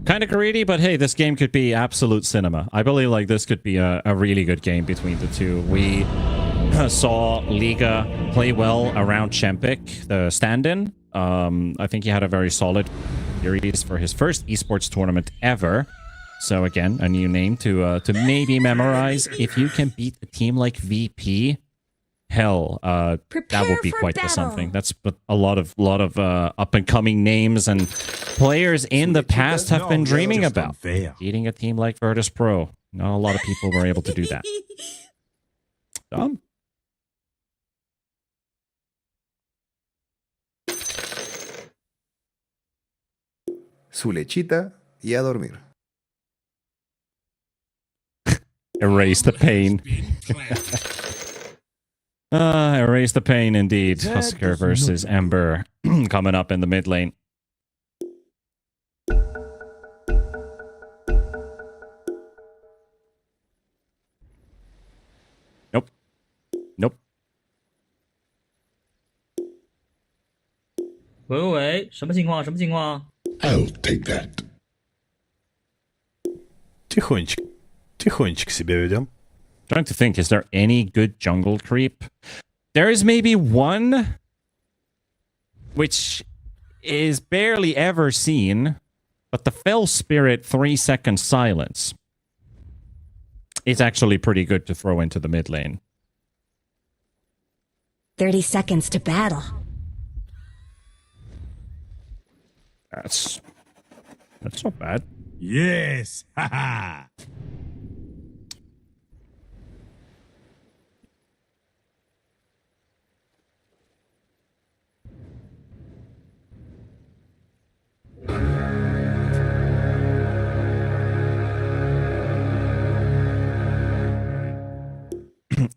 Kind of greedy, but hey, this game could be absolute cinema. I believe like this could be a really good game between the two. We saw Liga play well around Chempik, the stand-in. I think he had a very solid series for his first esports tournament ever. So again, a new name to maybe memorize. If you can beat a team like VP, hell, that would be quite the something. That's what a lot of up and coming names and players in the past have been dreaming about. Beating a team like Virtus.pro. Not a lot of people were able to do that. Dumb. Su lechita y a dormir. Erase the pain. Erase the pain indeed. Husker versus Ember coming up in the mid lane. Nope. Nope. 喂喂喂，什么情况？什么情况？ I'll take that. Тихонечко. Тихонечко себя ведем. Trying to think, is there any good jungle creep? There is maybe one, which is barely ever seen, but the Fell Spirit 3-second silence is actually pretty good to throw into the mid lane. 30 seconds to battle. That's not bad. Yes! Haha!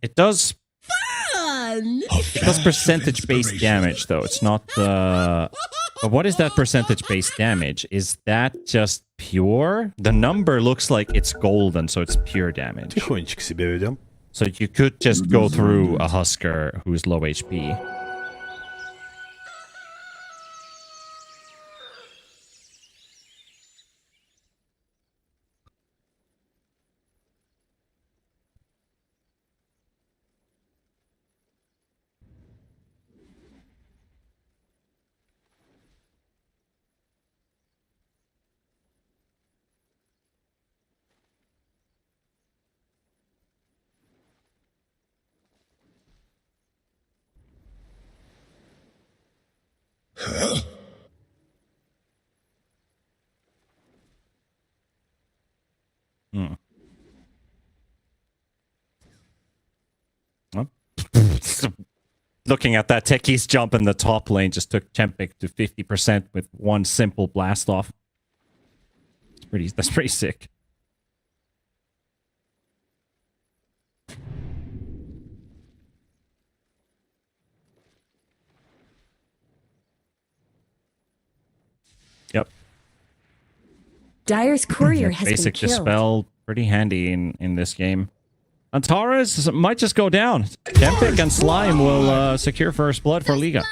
It does. It does percentage-based damage, though. It's not the. But what is that percentage-based damage? Is that just pure? The number looks like it's golden, so it's pure damage. Тихонечко себя ведем. So you could just go through a Husker who's low HP. Looking at that, Techie's jump in the top lane just took Chempik to 50% with one simple blast off. That's pretty sick. Yep. Dire's courier has Basic been killed. dispel, pretty handy in this game. Antares might just go down. Chempik and Slime will secure first blood for Liga.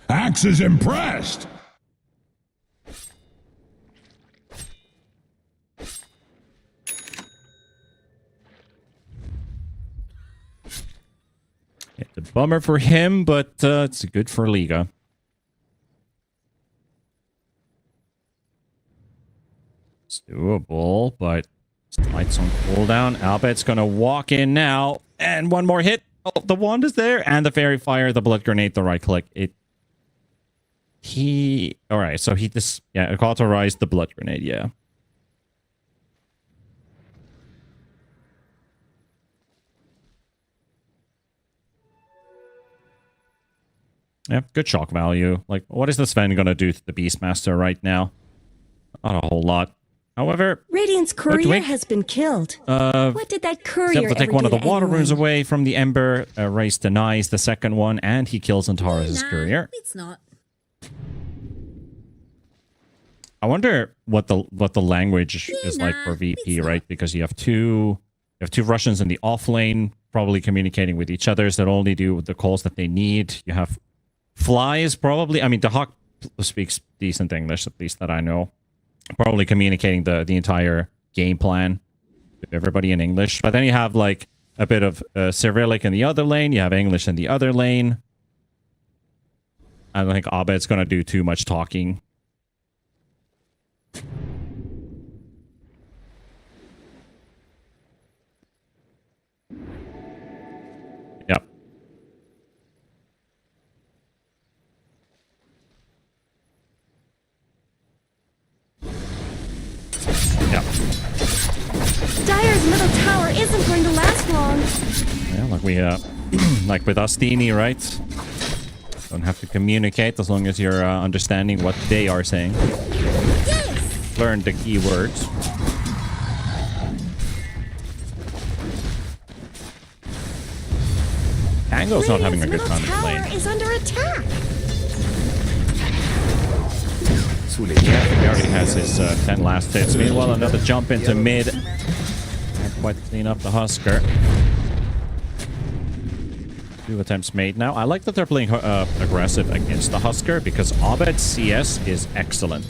Axe is impressed! It's a bummer for him, but it's good for Liga. It's doable, but lights on cooldown. Albet's gonna walk in now, and one more hit. Oh, the wand is there, and the fairy fire, the blood grenade, the right click. All right. So he just authorized the blood grenade. Yeah. Yeah, good shock value. Like, what is the Sven gonna do to the Beastmaster right now? Not a whole lot. However, Radiant's courier has been killed. What did that courier to take ever one of do the to water anyone? runes away from the Ember. Race denies the second one, and he kills Antares' courier. It's not. I wonder what the language is like for VP, right? Because you have two Russians in the off lane, probably communicating with each other that only do the calls that they need. You have flies, probably. I mean, the Hawk speaks decent English, at least that I know. Probably communicating the entire game plan to everybody in English. But then you have like a bit of Cyrillic in the other lane. You have English in the other lane. I don't think Abed's going to do too much talking. Yep. Yep. Dire's middle tower isn't going to last long. Yeah, like we like with Astini, right? Don't have to communicate as long as you're understanding what they are saying. Yes! Learn the keywords. Tango's not having a good time in lane. Is under attack. Yeah, he already has his 10 last hits. Meanwhile, another jump into mid. Can't quite clean up the Husker. 2 attempts made now. I like that they're playing aggressive against the Husker because Abed's CS is excellent.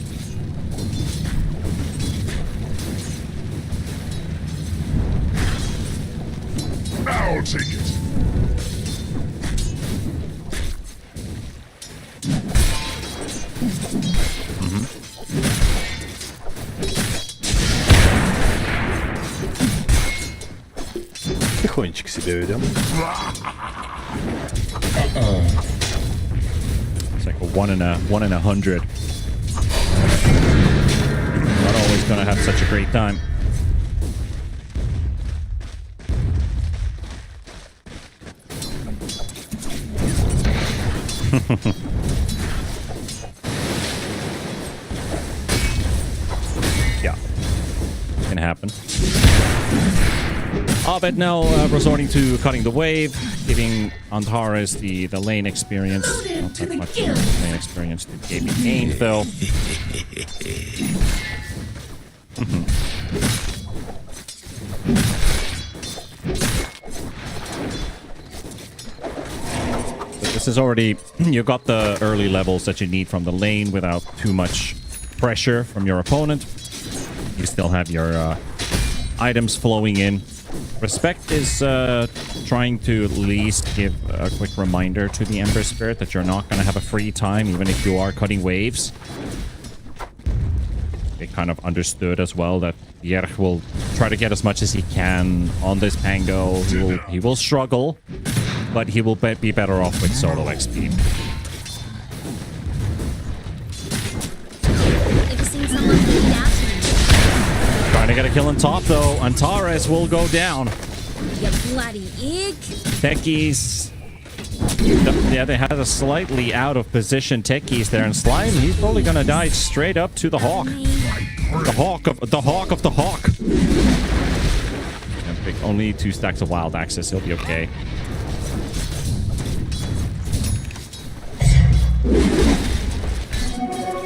I'll take it. Тихонечко себя ведем. It's like a 1 in 100. Not always gonna have such a great time. Yeah, can happen. Abed now resorting to cutting the wave, giving Antares the lane experience. Not that much lane experience to KB gained, though. But this is already... you got the early levels that you need from the lane without too much pressure from your opponent. You still have your items flowing in. Respect is trying to at least give a quick reminder to the Ember Spirit that you're not going to have a free time, even if you are cutting waves. They kind of understood as well that Yerch will try to get as much as he can on this Pango. He will struggle, but he will be better off with solo XP. Ever seen someone do that? Trying to get a kill on top, though. Antares will go down. You bloody egg. Techies. Yeah, they had a slightly out of position Techies there, and Slime, he's probably gonna die straight up to the Hawk. The Hawk of the Hawk. And pick only 2 stacks of Wild Axes, he'll be okay.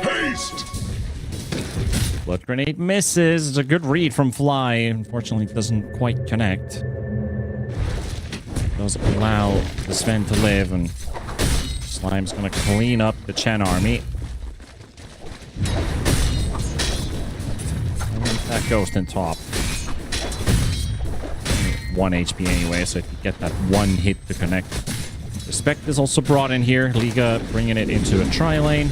Haste! Blood Grenade misses. It's a good read from Fly. Unfortunately, it doesn't quite connect. Does allow the Sven to live, and Slime's gonna clean up the Chen army. And that Ghost in top. 1 HP anyway, so if you get that 1 hit to connect. Respect is also brought in here. Liga bringing it into a tri-lane.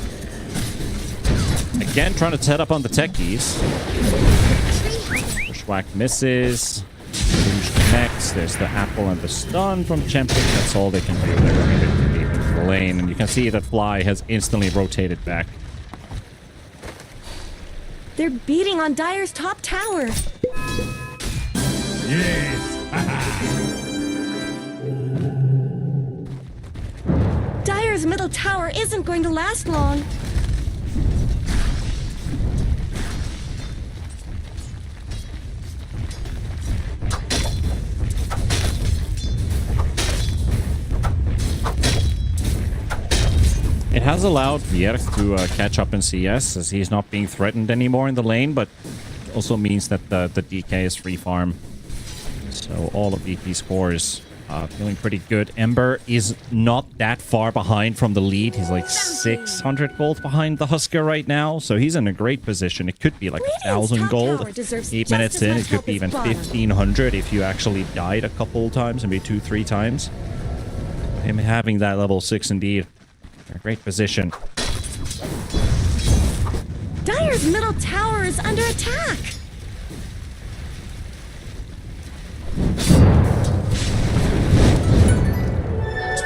Again, trying to set up on the Techies. Bushwhack misses. Rouge connects. There's the apple and the stun from Chempik. That's all they can do. They're going to deep into the lane. And you can see that Fly has instantly rotated back. They're beating on Dire's top tower. Yes! Dire's middle tower isn't going to last long. It has allowed Vierk to catch up in CS as he's not being threatened anymore in the lane, but also means that the DK is free farm. So all of DP scores Feeling pretty good. Ember is not that far behind from the lead. He's like 600 gold behind the Husker right now. So he's in a great position. It could be like 1,000 gold. 8 minutes in, it could be even 1,500 if you actually died a couple times, maybe 2-3 times. Him having that level 6 indeed. A great position. Dire's middle tower is under attack.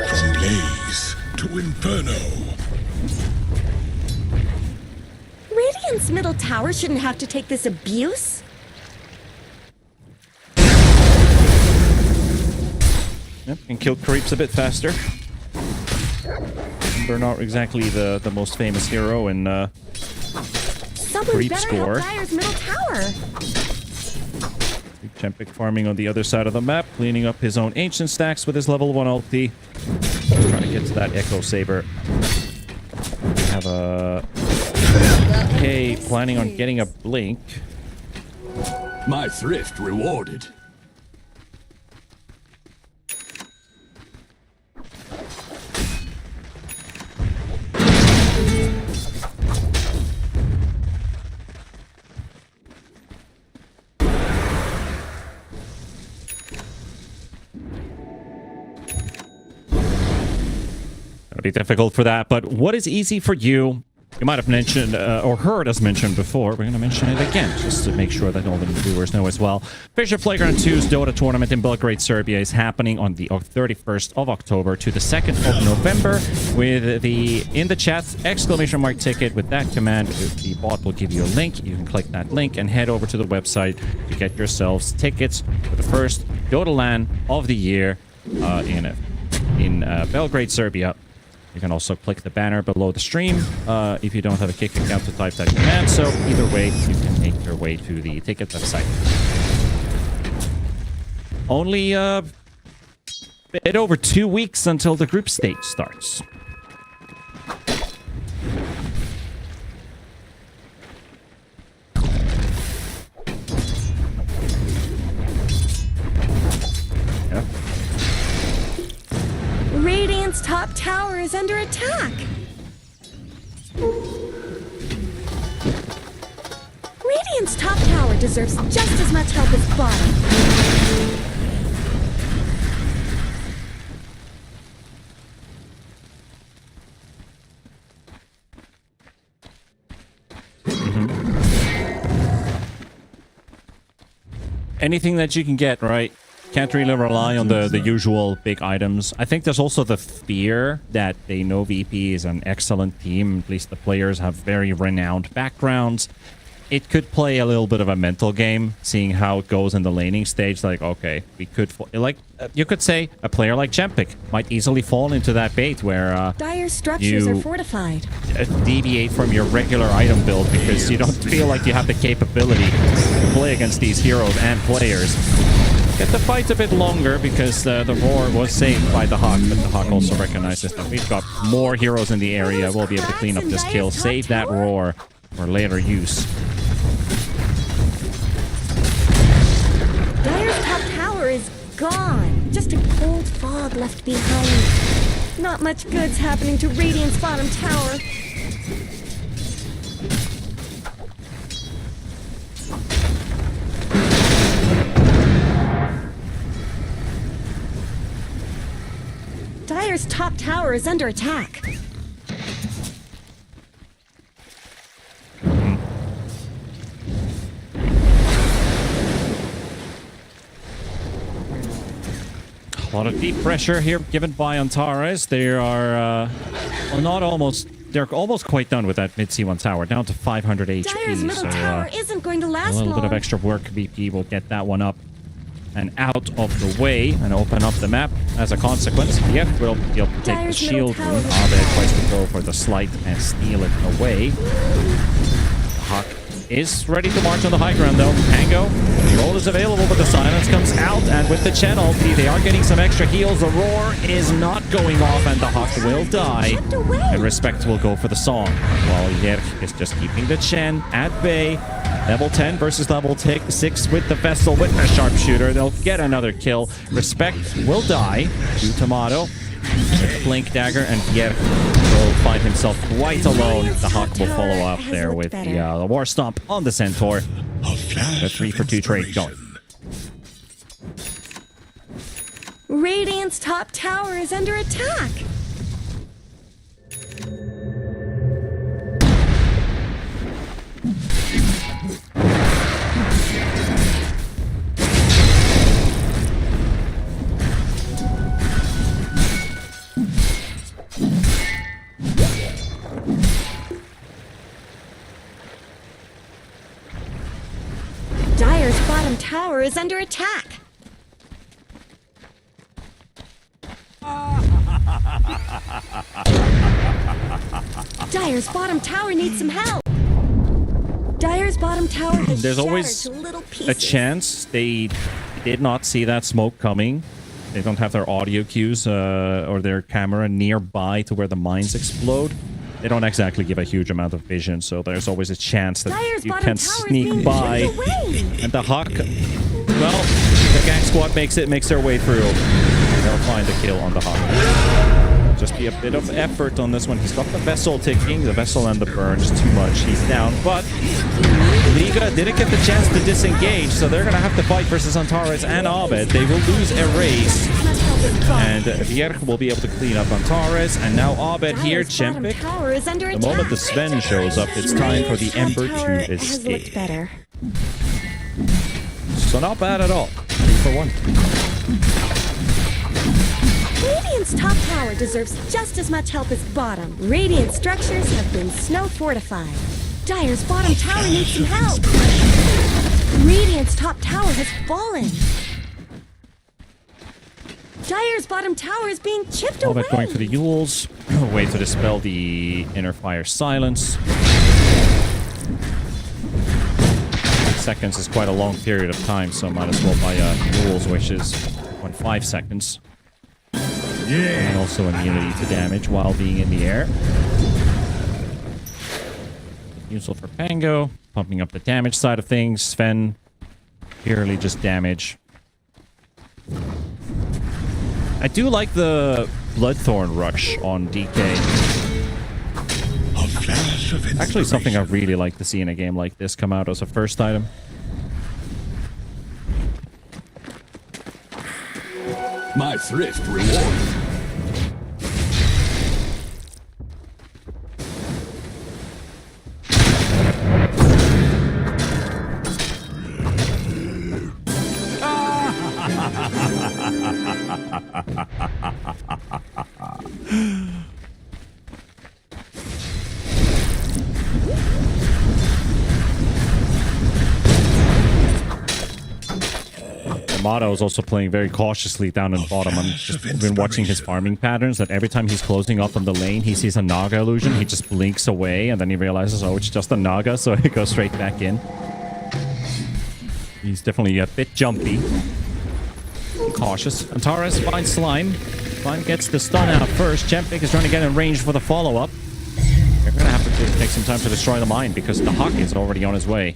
From blaze to inferno. Radiant's middle tower shouldn't have to take this abuse. Yep, and kill creeps a bit faster. They're not exactly the most famous hero in Someone creep better score. help Dire's middle tower. Chempik farming on the other side of the map, cleaning up his own ancient stacks with his level 1 ulti. Trying to get to that Echo Saber. We have a... Okay, planning on getting a blink. My thrift rewarded. It'll be difficult for that, but what is easy for you? You might have mentioned or heard us mention before. We're going to mention it again, just to make sure that all the viewers know as well. FISSURE Playground 2's Dota tournament in Belgrade, Serbia is happening on the 31st of October to the 2nd of November with the, in the chat, ! ticket. With that command, the bot will give you a link. You can click that link and head over to the website to get yourselves tickets for the first Dota LAN of the year in Belgrade, Serbia. You can also click the banner below the stream if you don't have a Kick account to type that command. So either way, you can make your way to the ticket website. Only a bit over 2 weeks until the group stage starts. Yeah. Radiant's top tower is under attack. Radiant's top tower deserves just as much help as bottom. Anything that you can get, right? Can't really rely on the usual big items. I think there's also the fear that they know VP is an excellent team. At least the players have very renowned backgrounds. It could play a little bit of a mental game, seeing how it goes in the laning stage. Like, okay, we could... you could say a player like Chempik might easily fall into that bait where... Dire structures are fortified. Deviate from your regular item build because you don't feel like you have the capability to play against these heroes and players. Get the fight a bit longer because the roar was saved by the Hawk, but the Hawk also recognizes that we've got more heroes in the area. We'll be able to clean up this kill, save that roar for later use. Dire's top tower is gone. Just a cold fog left behind. Not much good's happening to Radiant's bottom tower. Dire's top tower is under attack. A lot of deep pressure here given by Antares. They are they're almost quite done with that mid C1 tower, down to 500 HP. Dire's middle tower isn't going to last a little long. bit of extra work. VP will get that one up and out of the way and open up the map as a consequence. Yep, we'll be able to take the shield room. Abed tries to go for the slight and steal it away. Hawk is ready to march on the high ground though. Tango, the roll is available, but the silence comes out, and with the Chen ulti, they are getting some extra heals. The roar is not going off, and the Hawk will die. And Respect will go for the song, while Yerk is just keeping the Chen at bay. Level 10 versus level 6 with the Vessel, with the Sharpshooter. They'll get another kill. Respect will die to Tomato. With Blink Dagger, and Pierre will find himself quite alone. The Hawk will follow up there with the War Stomp on the Centaur. A 3-for-2 trade going. Radiant's top tower is under attack. Dire's bottom tower is under attack. Dire's bottom tower needs some help. Dire's bottom tower has There's shattered always to little a pieces. chance they did not see that smoke coming. They don't have their audio cues or their camera nearby to where the mines explode. They don't exactly give a huge amount of vision, so there's always a chance that Dire's you bottom can tower is sneak being by. chipped away. And the Hawk, well, the gang squad makes their way through. They'll find the kill on the Hawk. Just be a bit of effort on this one. He's got the Vessel ticking, the Vessel and the burn, just too much. He's down, but Liga didn't get the chance to disengage, so they're gonna have to fight versus Antares and Abed. They will lose a race, and Vierk will be able to clean up Antares, and now Abed here, Dire's bottom Chempik. tower is under The attack. moment the Sven shows up, it's time for the Radiant's top Ember tower to has looked escape. better. So not bad at all. 3-for-1. Radiant's top tower deserves just as much help as bottom. Radiant structures have been snow fortified. Dire's bottom tower needs some help. Radiant's top tower has fallen. Dire's bottom tower is being chipped away. Abed going for the Yules. Way to dispel the inner fire silence. Seconds is quite a long period of time, so might as well buy Yules, which is 5 seconds. And also immunity to damage while being in the air. Useful for Pango, pumping up the damage side of things. Sven, purely just damage. I do like the Bloodthorn rush on DK. A flash of Actually, something I inspiration. really like to see in a game like this come out as a first item. My thrift rewarded. Amato is also playing very cautiously down in bottom. I'm just been watching his farming patterns, that every time he's closing up on the lane, he sees a Naga illusion, he just blinks away, and then he realizes, oh, it's just a Naga, so he goes straight back in. He's definitely a bit jumpy. Cautious. Antares finds Slime. Slime gets the stun out first. Chempik is trying to get in range for the follow-up. They're going to have to take some time to destroy the mine, because the Hawk is already on his way.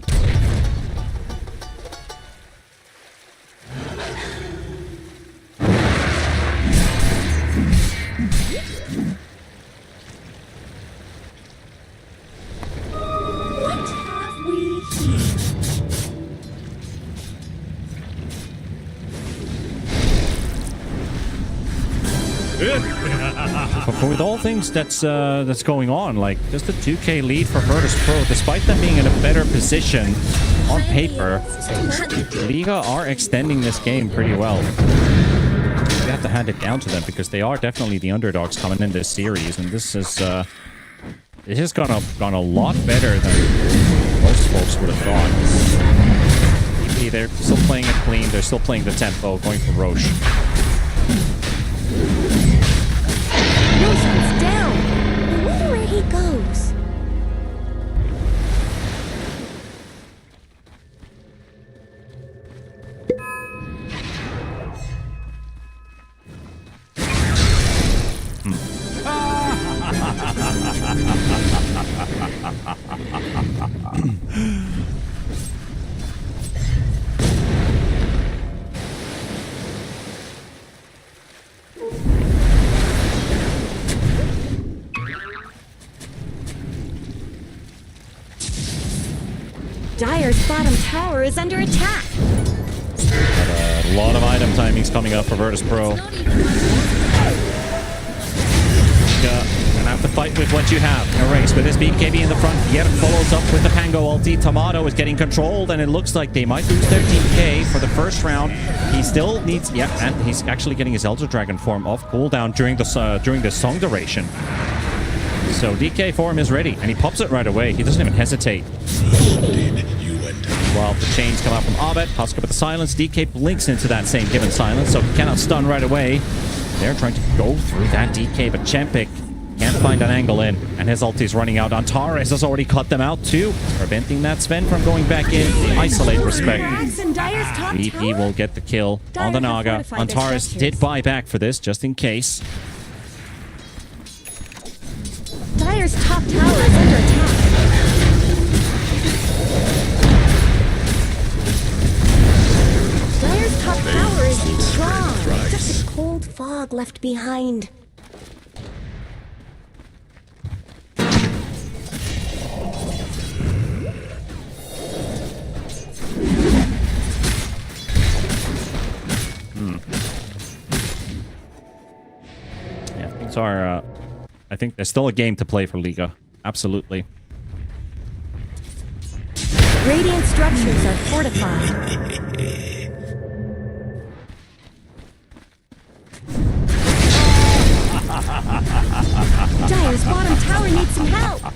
But with all things that's going on, like just a 2k lead for Virtus.pro, despite them being in a better position on paper, Liga are extending this game pretty well. We have to hand it down to them because they are definitely the underdogs coming in this series, and this has gone a lot better than most folks would have thought. EP, they're still playing it clean, they're still playing the tempo, going for Roche. Roshan's down. I wonder where he goes. Dire's bottom tower is under attack. A lot of item timings coming up for Virtus.pro. Gonna have to fight with what you have. Erase with this BKB in the front. Yet follows up with the Pango ulti. Tomato is getting controlled, and it looks like they might lose their DK for the first round. He still needs... Yeah, and he's actually getting his Elder Dragon form off cooldown during the song duration. So DK form is ready, and he pops it right away. He doesn't even hesitate. Well, the chains come out from Abed. Husker with the silence. DK blinks into that same given silence, so he cannot stun right away. They're trying to go through that DK, but Chempik can't find an angle in, and his ulti's running out. Antares has already cut them out too, preventing that Sven from going back in. Isolate respect. VP will get the kill on the Naga. Antares did buy back for this, just in case. Dire's top tower is under attack. Dire's top tower is strong. Just a cold fog left behind. Yeah, things are... I think there's still a game to play for Liga. Absolutely. Radiant structures are fortified. Dire's bottom tower needs some help.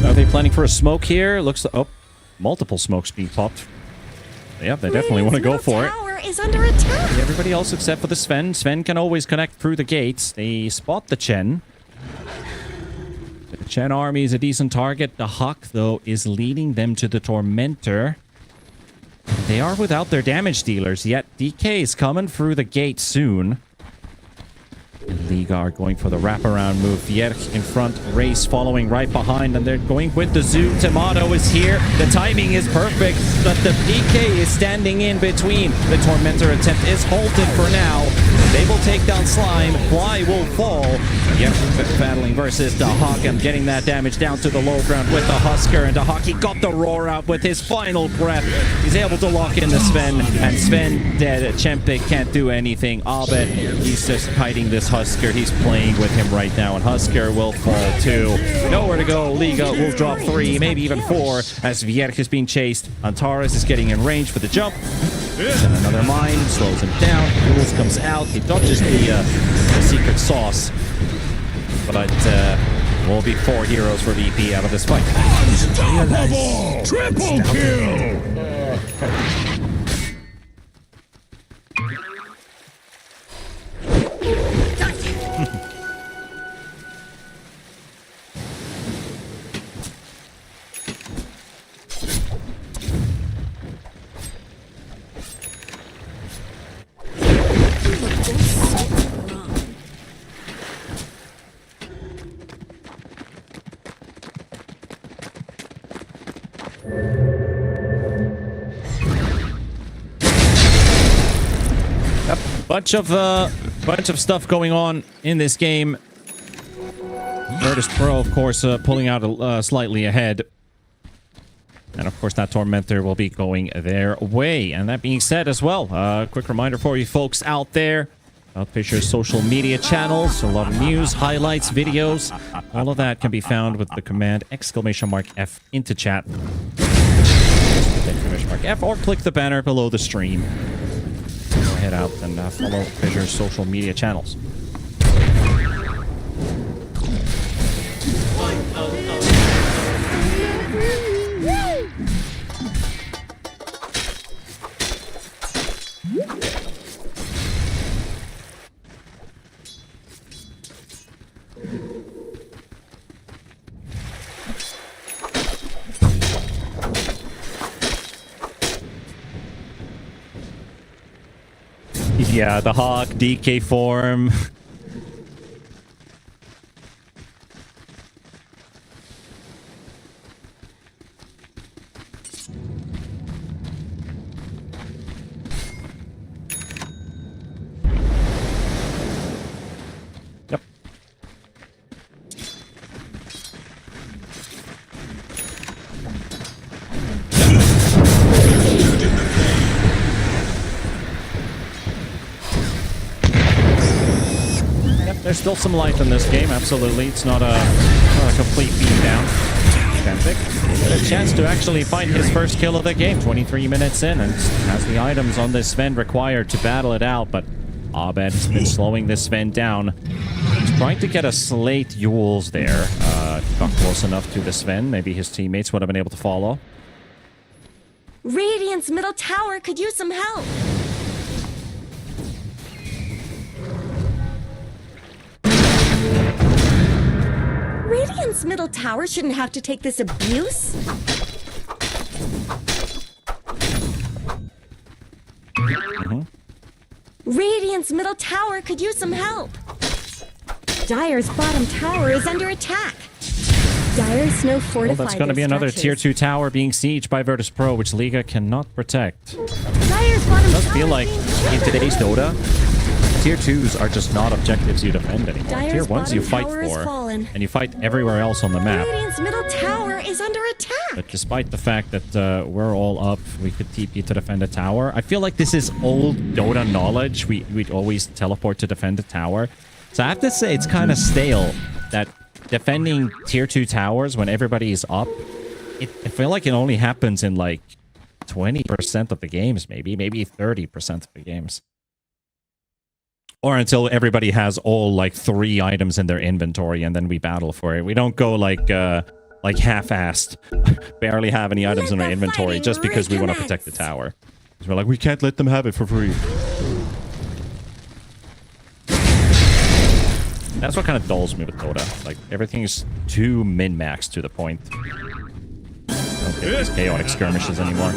Are they planning for a smoke here? Looks like... Oh, multiple smokes being popped. Yeah, they definitely want to go for it. Tower is under attack. Everybody else except for the Sven. Sven can always connect through the gates. They spot the Chen. The Chen army is a decent target. The Hawk, though, is leading them to the Tormentor. They are without their damage dealers, yet DK is coming through the gate soon. And Liga are going for the wraparound move. Vierge in front, Race following right behind, and they're going with the Zoo. Tomato is here. The timing is perfect, but the PK is standing in between. The Tormentor attempt is halted for now. They will take down Slime. Fly will fall. Yep, battling versus the Hawk and getting that damage down to the low ground with the Husker. And the Hawk, he got the roar out with his final breath. He's able to lock in the Sven, and Sven dead. Chempik can't do anything. Abed, he's just hiding this Husker. He's playing with him right now, and Husker will fall too. Nowhere to go. Liga will drop 3, maybe even 4, as Vierge is being chased. Antares is getting in range for the jump. And another mine slows him down. Jules comes out. He dodges the secret sauce. But will be 4 heroes for VP out of this fight. Unstoppable! Triple kill! Bunch of stuff going on in this game. Virtus.pro, of course, pulling out slightly ahead. And of course, that Tormentor will be going their way. And that being said as well, quick reminder for you folks out there about FISSURE's social media channels. A lot of news, highlights, videos. All of that can be found with the command !F into chat. !F or click the banner below the stream. Head out and follow FISSURE's social media channels. Yeah, the Hawk, DK form. There's still some life in this game, absolutely. It's not a complete beatdown. Champic had a chance to actually find his first kill of the game, 23 minutes in, and has the items on this Sven required to battle it out, but Abed has been slowing this Sven down. He's trying to get a Slate Yules there. Got close enough to the Sven. Maybe his teammates would have been able to follow. Radiant's middle tower could use some help. Radiant's middle tower shouldn't have to take this abuse. Radiant's middle tower could use some help. Dire's bottom tower is under attack. Dire's no fortified. Well, that's going to be another tier 2 tower being sieged by Virtus.pro, which Liga cannot protect. Dire's bottom It does tower feel like being in today's Dota, tier 2s are just not objectives you defend anymore. Dire's Tier 1s you bottom fight tower is for, fallen. and you fight everywhere else on the map. Radiant's middle tower is under attack. But despite the fact that we're all up, we could TP to defend a tower. I feel like this is old Dota knowledge. We'd always teleport to defend a tower. So I have to say it's kind of stale that defending tier 2 towers when everybody is up, I feel like it only happens in like 20% of the games, maybe 30% of the games. Or until everybody has all like 3 items in their inventory and then we battle for it. We don't go like half-assed, barely have any items in our inventory just because we want to protect the tower. So we're like, we can't let them have it for free. That's what kind of dulls me with Dota. Like, everything is too min-maxed to the point. I don't get these chaotic skirmishes anymore.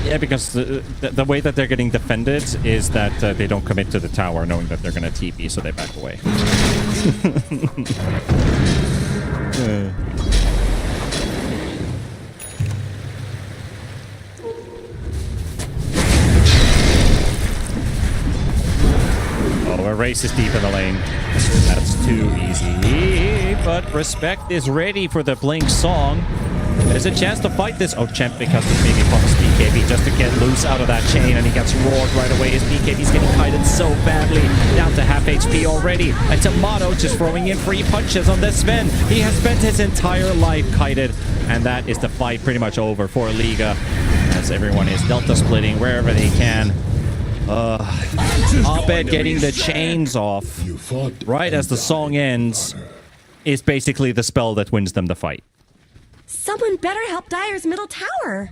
Yeah, because the way that they're getting defended is that they don't commit to the tower knowing that they're going to TP, so they back away. Oh, a race is deep in the lane. That's too easy. But Respect is ready for the Blink song. There's a chance to fight this. Oh, Champic has to maybe pump his BKB just to get loose out of that chain, and he gets roared right away. His BKB's getting kited so badly, down to half HP already. And Tomato just throwing in free punches on this Sven. He has spent his entire life kited, and that is the fight pretty much over for Liga, as everyone is Delta splitting wherever they can. Abed getting the chains off right as the song ends is basically the spell that wins them the fight. Someone better help Dire's middle tower.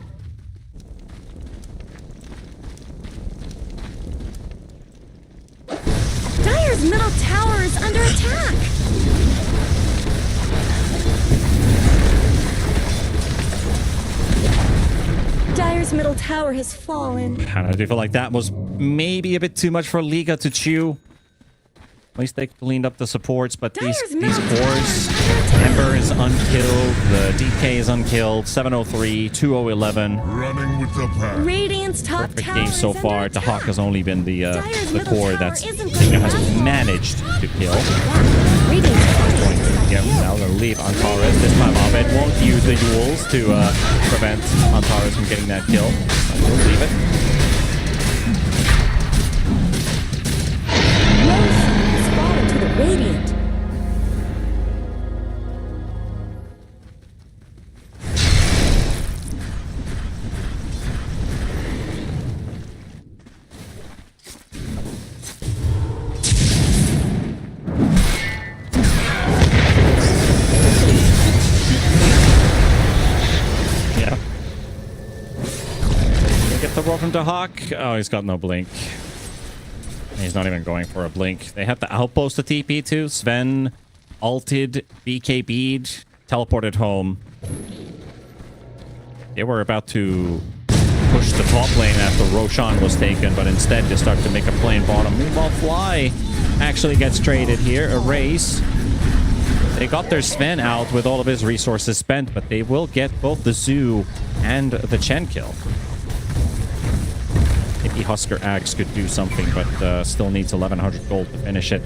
Dire's middle tower is under attack. Dire's middle tower has fallen. I do feel like that was maybe a bit too much for Liga to chew. At least they cleaned up the supports, but these cores, Ember is unkilled, the DK is unkilled, 703, 2011. Running with the pack. Radiant's top Perfect tower game so is far. under The Hawk attack. has only been the middle core tower that's isn't Liga has coming back. managed to kill. Radiant's Yeah, now they'll leave Antares. This time Abed won't use the Yules to prevent Antares from getting that kill. We'll leave it. to the Radiant. Yeah. Get the roll from the Hawk. Oh, he's got no blink. He's not even going for a blink. They have the outpost to TP to. Sven ulted, BKB'd, teleported home. They were about to push the top lane after Roshan was taken, but instead they start to make a play in bottom. Meanwhile, Fly actually gets traded here. A race. They got their Sven out with all of his resources spent, but they will get both the Zoo and the Chen kill. Maybe Husker Axe could do something, but still needs 1100 gold to finish it.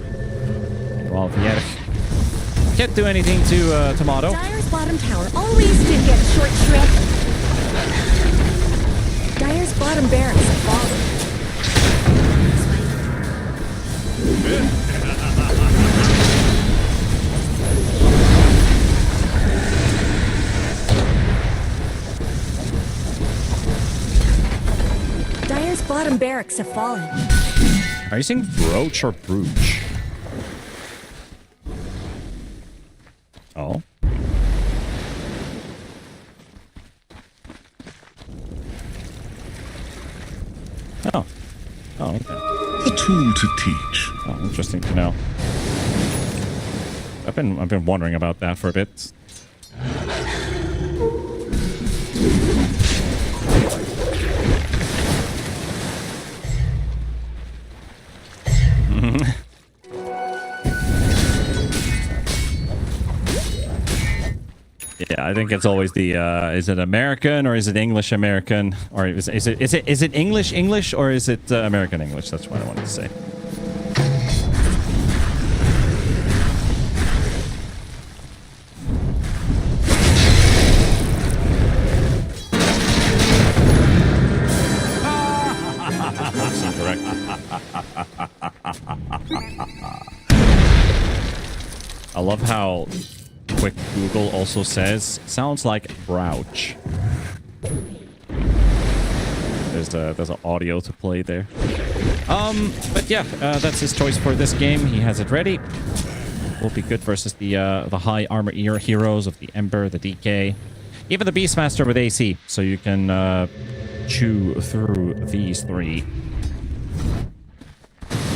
Well, Vier can't do anything to Tomato. Dire's bottom tower always did get short shrift. Dire's bottom barracks have fallen. Dire's bottom barracks have fallen. Are you saying brooch or brooch? Oh. Oh. Oh, okay. A tool to teach. Oh, interesting to know. I've been wondering about that for a bit. Yeah, I think it's always the is it American or is it English American, or is it English English, or is it American English? That's what I wanted to say. That's incorrect. I love how quick Google also says sounds like Brouch. There's an audio to play there. But yeah, that's his choice for this game. He has it ready. Will be good versus the high armor heroes of the Ember, the DK, even the Beastmaster with AC. So you can chew through these three.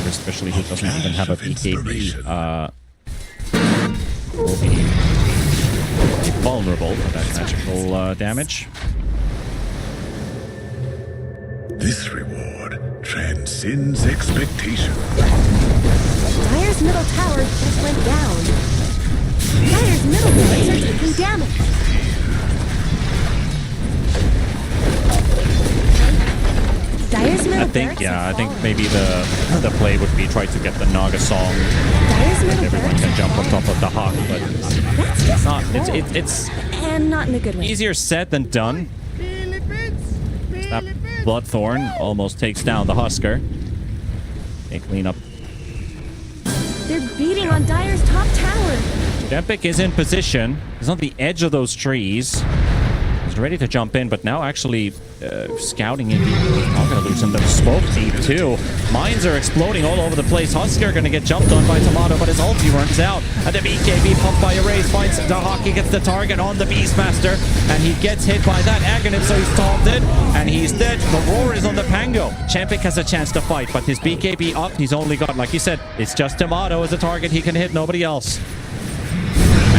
Especially who doesn't even have a BKB. Will be vulnerable to that magical damage. This reward transcends expectation. Dire's middle tower just went down. Dire's middle buildings are taking damage. Dire's middle I think maybe the play would be try to get the Naga song and everyone can jump on top of the Hawk, but it's not. It's and not in a good way. easier said than done. That Bloodthorn almost takes down the Husker. They clean up. They're beating on Dire's top tower. Jempic is in position. He's on the edge of those trees. He's ready to jump in, but now actually scouting in. Not going to lose him. The smoke deep too. Mines are exploding all over the place. Husker going to get jumped on by Tomato, but his ulti runs out. And the BKB pumped by Erase finds the Hockey, gets the target on the Beastmaster, and he gets hit by that Aghanim, so he's taunted, and he's dead. The roar is on the Pango. Champic has a chance to fight, but his BKB up. He's only got, like you said, it's just Tomato as a target. He can hit nobody else.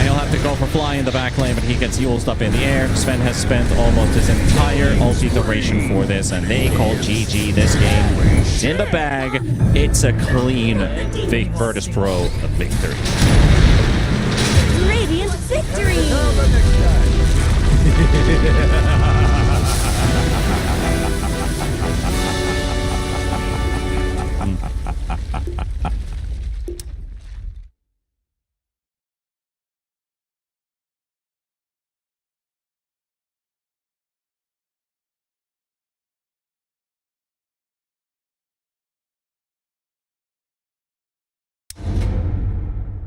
He'll have to go for fly in the back lane, but he gets Yuled up in the air. Sven has spent almost his entire ulti duration for this, and they call GG this game. It's in the bag. It's a clean Virtus.pro victory. Radiant victory!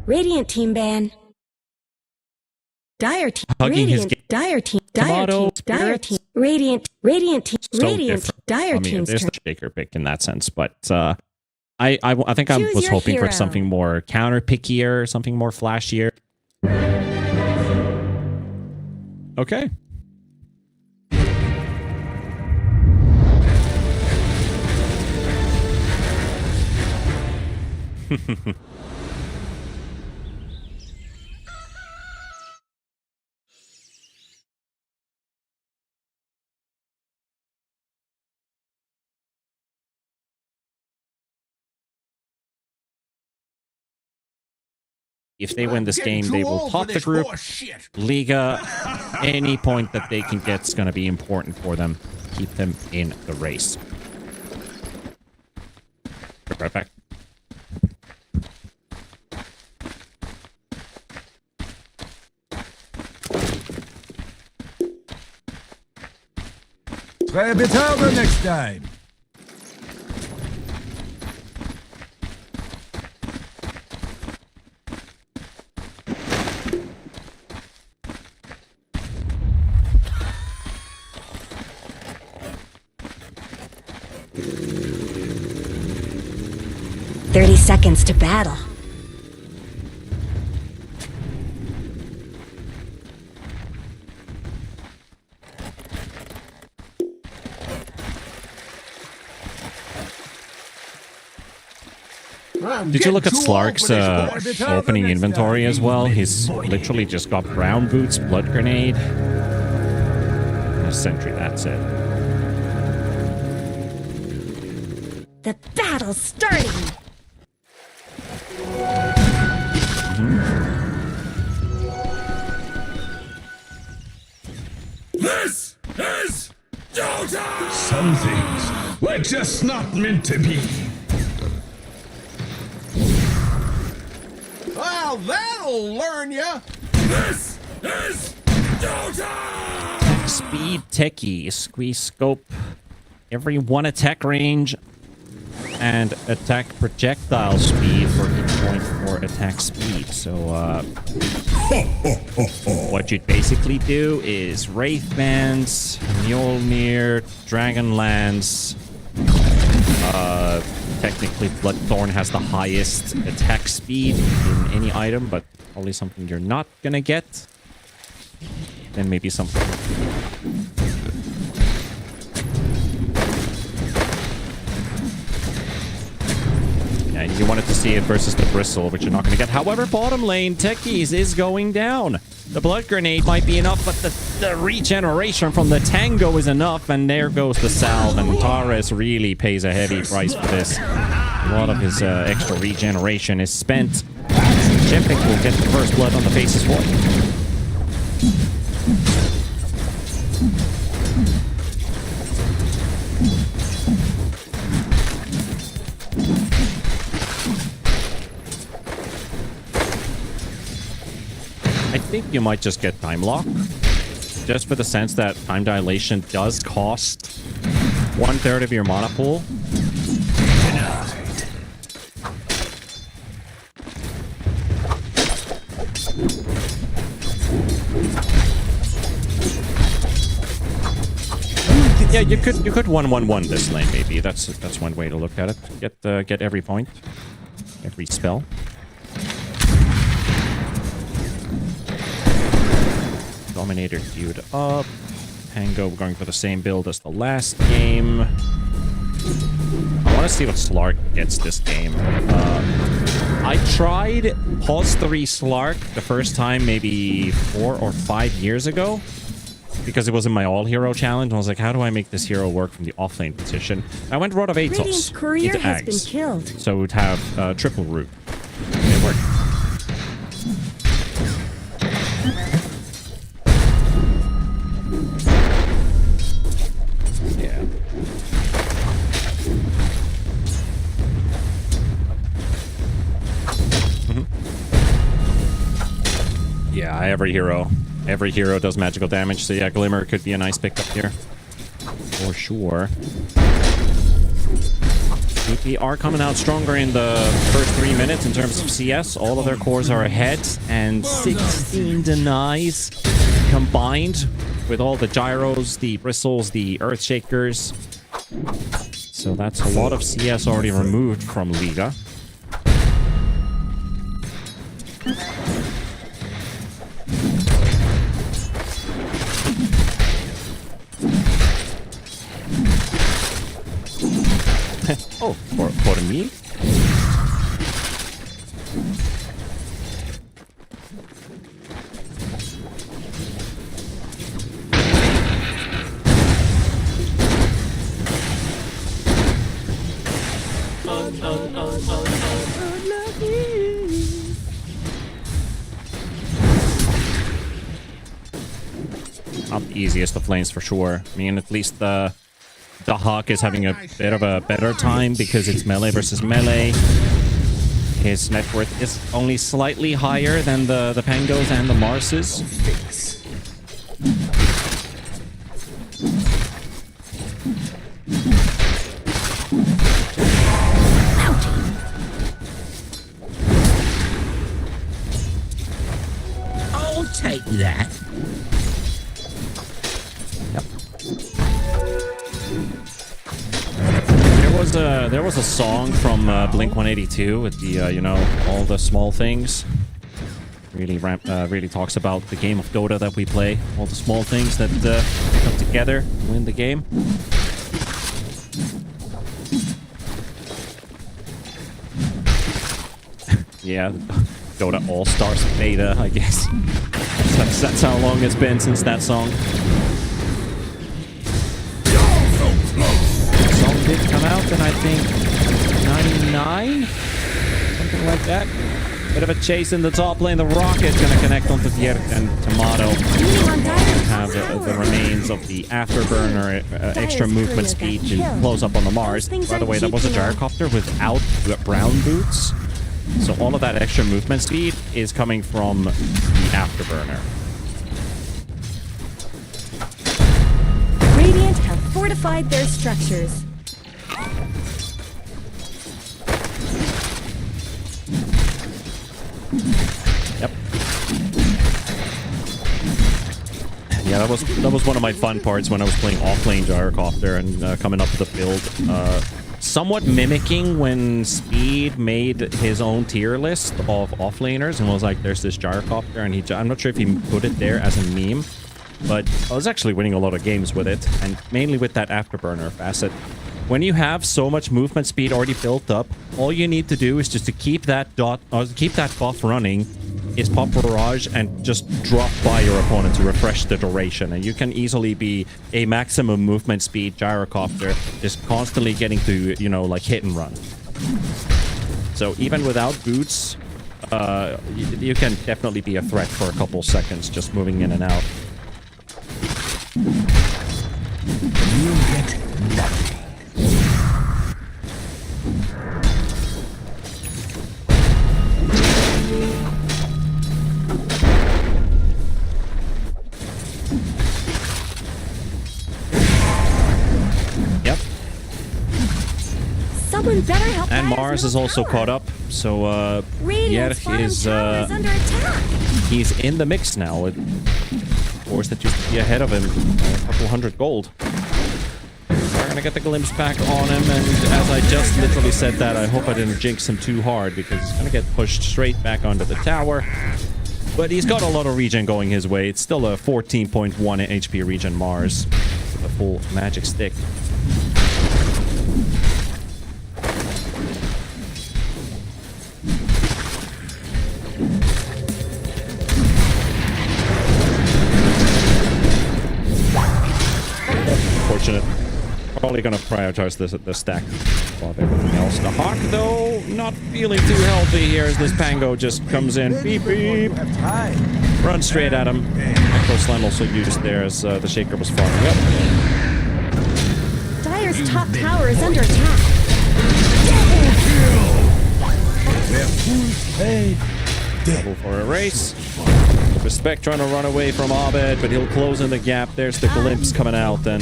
Radiant team ban. Dire team. Hugging his Radiant. Dire team. Dire team. Dire team. Radiant. Radiant team. So Radiant. different. Dire team's there's turn. the shaker pick in that sense, but I think I Choose was your hoping hero. for something more counter pickier, something more flashier. Okay. If they win this game, they will top the group. Liga, any point that they can get is going to be important for them. Keep them in the race. Right back. Try a bit harder next time. Seconds to battle. Did you look at Slark's opening inventory as well? He's literally just got brown boots, blood grenade, a sentry, that's it. The battle's starting! This is Dota! Some things were just not meant to be. Well, that'll learn ya! This is Dota! Speed techie, squeeze scope, every one attack range, and attack projectile speed for each point for attack speed. So, what you'd basically do is Wraith Bands, Mjolnir, Dragonlance. Technically, Bloodthorn has the highest attack speed in any item, but probably something you're not gonna get. Then maybe something. And you wanted to see it versus the Bristle, which you're not going to get. However, bottom lane, Techies is going down. The Blood Grenade might be enough, but the regeneration from the Tango is enough. And there goes the Salve. And Tares really pays a heavy price for this. A lot of his extra regeneration is spent. Jepik will get the first blood on the face as well. I think you might just get Time Lock, just for the sense that Time Dilation does cost 1/3 of your mana pool. Yeah, you could 1/1/1 this lane maybe. That's one way to look at it. Get every point, every spell. Dominator queued up. Tango going for the same build as the last game. I want to see what Slark gets this game. I tried Pause 3 Slark the first time maybe 4 or 5 years ago, because it was in my all-hero challenge. I was like, how do I make this hero work from the offlane position? I went Rod of Atos into Ags. So it would have triple root. It worked. Yeah. Yeah, every hero does magical damage, so yeah, Glimmer could be a nice pickup here. For sure. BP are coming out stronger in the first 3 minutes in terms of CS. All of their cores are ahead, and 16 denies combined with all the gyros, the bristles, the earthshakers. So that's a lot of CS already removed from Liga. Oh, for me? Not the easiest of lanes for sure. I mean, at least the Hawk is having a bit of a better time because it's melee versus melee. His net worth is only slightly higher than the Pangos and the Marses. was a song from Blink-182 with the you know, all the small things. Really talks about the game of Dota that we play. All the small things that come together to win the game. Yeah, Dota All-Stars beta, I guess. That's how long it's been since that song. The song did come out in, I think, 99? Something like that. Bit of a chase in the top lane. The rocket's gonna connect onto Viert and Tomato. Have the remains of the afterburner, extra movement speed to close up on the Mars. By the way, that was a gyrocopter without brown boots. So all of that extra movement speed is coming from the afterburner. Radiant have fortified their structures. Yep. Yeah, that was one of my fun parts when I was playing off-lane gyrocopter and coming up to the build. Somewhat mimicking when Speed made his own tier list of offlaners and was like, there's this gyrocopter, and I'm not sure if he put it there as a meme, but I was actually winning a lot of games with it, and mainly with that afterburner facet. When you have so much movement speed already built up, all you need to do is just to keep that buff running, is pop barrage and just drop by your opponent to refresh the duration, and you can easily be a maximum movement speed gyrocopter, just constantly getting to, you know, like hit and run. So even without boots, you can definitely be a threat for a couple seconds just moving in and out. You get nothing. Yep. Someone better help. And Dire's Mars is middle also tower. caught up, so Radiant's bottom is tower is under attack. he's in the mix now. Of course, that used to be ahead of him, a couple hundred gold. We're gonna get the glimpse back on him, and as I just literally said that, I hope I didn't jinx him too hard, because he's gonna get pushed straight back onto the tower. But he's got a lot of regen going his way. It's still a 14.1 HP regen Mars with a full magic stick. Unfortunate. Probably gonna prioritize the stack above everything else. The Hawk, though, not feeling too healthy here as this Pango just comes in. Beep, beep. Run straight at him. Echo Slam also used there as the Shaker was farming up. Dire's top tower is under attack. Double for a race. Respect trying to run away from Abed, but he'll close in the gap. There's the glimpse coming out, and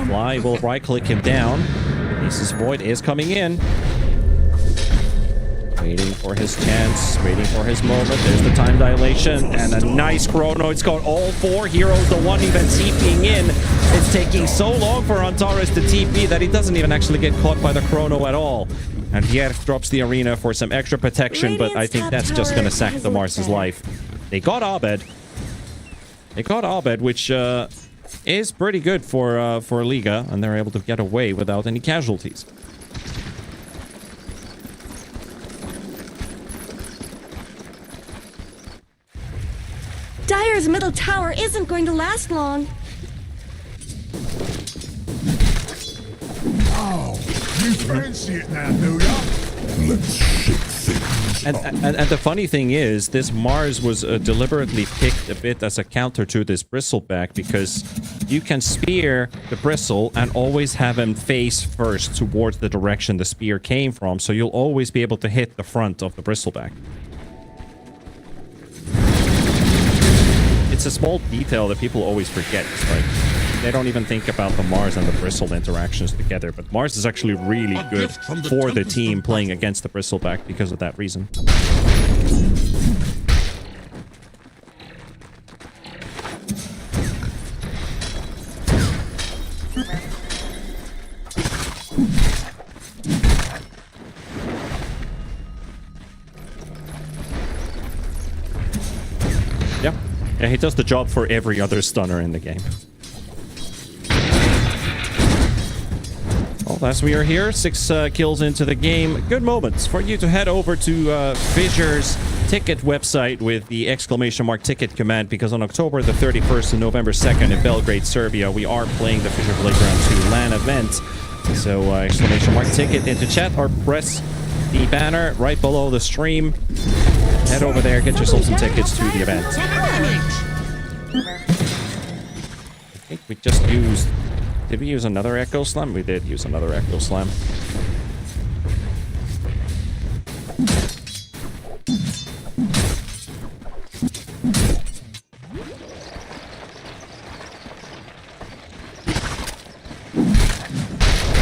Fly will right-click him down. Aces Void is coming in. Waiting for his chance, waiting for his moment. There's the time dilation, and a nice chrono. It's got all four heroes, the one even TPing in. It's taking so long for Antares to TP that he doesn't even actually get caught by the chrono at all. And Viert drops the arena for some extra protection, but I think that's just going to sack the Mars's life. They got Abed. They got Abed, which is pretty good for Liga, and they're able to get away without any casualties. Dire's middle tower isn't going to last long. Oh, you fancy it now, do ya? Let's shake things. And the funny thing is, this Mars was deliberately picked a bit as a counter to this Bristleback, because you can spear the Bristle and always have him face first towards the direction the spear came from, so you'll always be able to hit the front of the Bristleback. It's a small detail that people always forget. Like, they don't even think about the Mars and the Bristle interactions together, but Mars is actually really good for the team playing against the Bristleback because of that reason. he does the job for every other stunner in the game. Well, as we are here, 6 kills into the game. Good moments for you to head over to FISSURE's ticket website with the !ticket command, because on October the 31st and November 2nd in Belgrade, Serbia, we are playing the FISSURE Playground 2 LAN event. So !ticket into chat or press the banner right below the stream. Head over there, get yourself some tickets to the event. I think we just used... Did we use another Echo Slam? We did use another Echo Slam.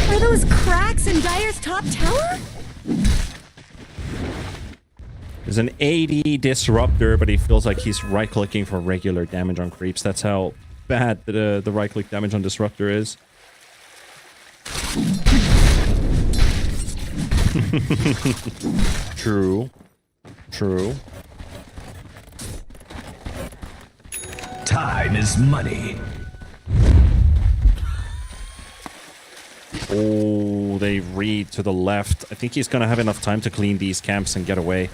Are those cracks in Dire's top tower? There's an AD disruptor, but he feels like he's right-clicking for regular damage on creeps. That's how bad the right-click damage on disruptor is. True. True. Time is money. Oh, they read to the left. I think he's gonna have enough time to clean these camps and get away.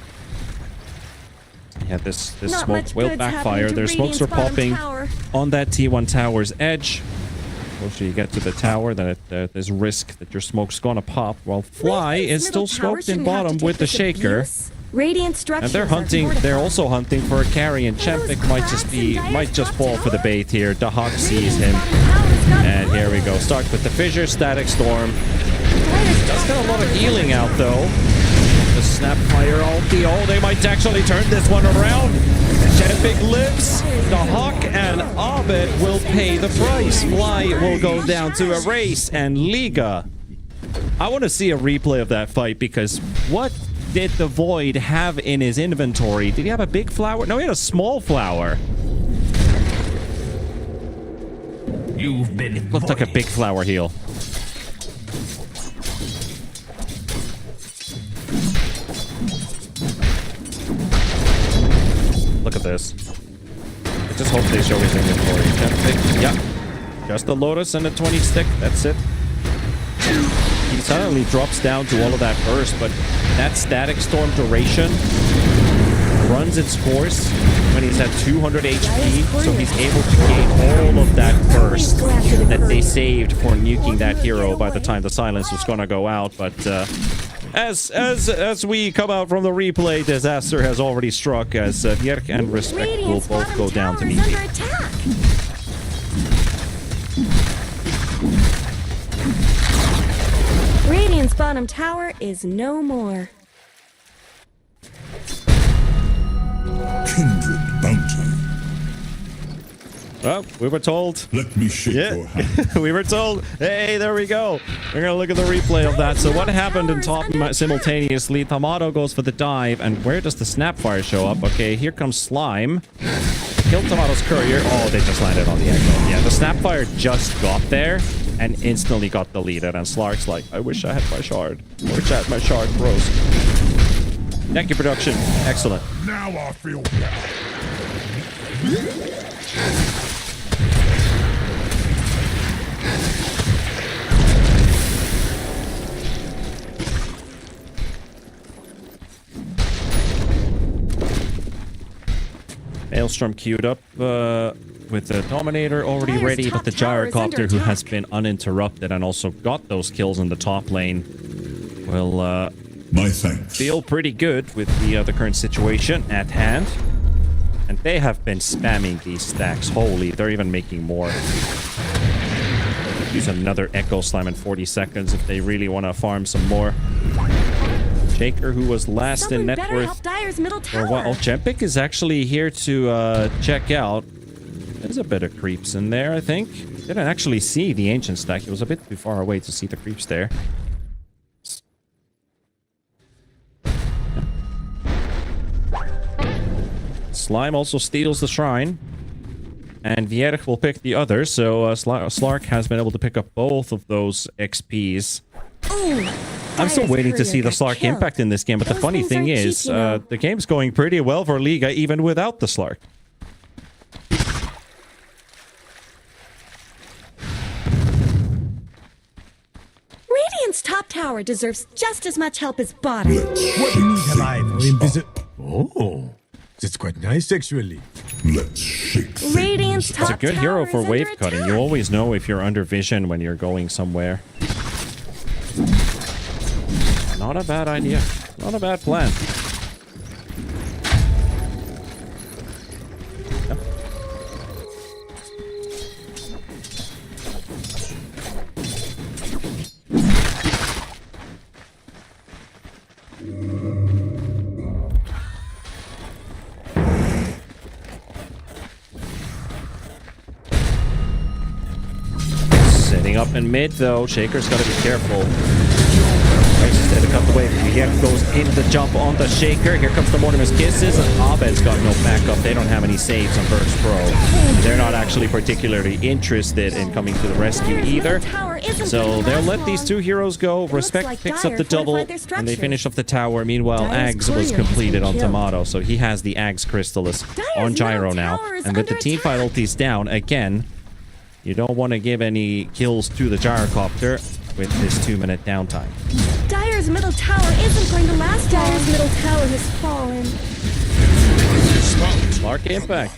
Yeah, this smoke will backfire. Their smokes are popping on that T1 tower's edge. Closer you get to the tower, then there's risk that your smoke's gonna pop. While Fly is still smoked in bottom with the shaker. And they're hunting. They're also hunting for a carry, and Chempik might just fall for the bait here. Dahak sees him, and here we go. Start with the Fissure, Static Storm. Does get a lot of healing out though. The Snapfire ulti. Oh, they might actually turn this one around. Chempik lives. Dahak and Abed will pay the price. Fly will go down to a race, and Liga. I want to see a replay of that fight, because what did the Void have in his inventory? Did he have a big flower? No, he had a small flower. You've been It looked like a big flower heal. Look at this. I just hope they show his inventory. Yeah. Just a Lotus and a 20 stick. That's it. He suddenly drops down to all of that burst, but that Static Storm duration runs its course when he's at 200 HP, so he's able to gain all of that burst that they saved for nuking that hero by the time the silence was gonna go out. But as we come out from the replay, disaster has already struck, as Yerk and Respect will both go down to meet. Radiant's bottom tower is no more. Kindred bounty. Well, we were told. Let me shake your hand. We were told. Hey, there we go. We're gonna look at the replay of that. So what happened in top simultaneously? Tamato goes for the dive, and where does the Snapfire show up? Okay, here comes Slime. Killed Tomato's courier. Oh, they just landed on the Echo. Yeah, the Snapfire just got there and instantly got deleted, and Slark's like, I wish I had my shard. I wish I had my shard, bros. Thank you, production. Excellent. Now I feel bad. Maelstrom queued up with the Dominator already ready, but the Gyrocopter, who has been uninterrupted and also got those kills in the top lane, will My thanks. feel pretty good with the current situation at hand. And they have been spamming these stacks. Holy, they're even making more. Use another Echo Slam in 40 seconds if they really want to farm some more. Shaker, who was last in net worth for a while. Oh, Chempik is actually here to check out. There's a bit of creeps in there, I think. Didn't actually see the Ancient stack. He was a bit too far away to see the creeps there. Slime also steals the shrine. And Vierg will pick the other, so Slark has been able to pick up both of those XPs. Ooh, I'm still waiting to see the Slark Slark impact in this game, but the funny thing is, the game's going pretty well for Liga even without the Slark. top tower deserves just as much help as bottom. What need have I for invisible? Oh, it's quite nice, actually. Let's shake Radiant's top It's a good tower hero is for under wave attack. cutting. You always know if you're under vision when you're going somewhere. Not a bad idea. Not a bad plan. Setting up in mid though. Shaker's gotta be careful. Instead of cut the wave. Here goes in the jump on the Shaker. Here comes the Mortimer's Kisses. And Abed's got no backup. They don't have any saves on Virtus.pro. They're not actually particularly interested in coming to the rescue either. So they'll let these two heroes go. Respect picks up the double. And they finish off the tower. Meanwhile, Ags was completed on Tomato. So he has the Ags Crystallis on Gyro now. And with the teamfight ultis down, again, you don't want to give any kills to the Gyrocopter with this 2-minute downtime. Dire's middle tower isn't going to last. Dire's middle tower has fallen. Slark impact.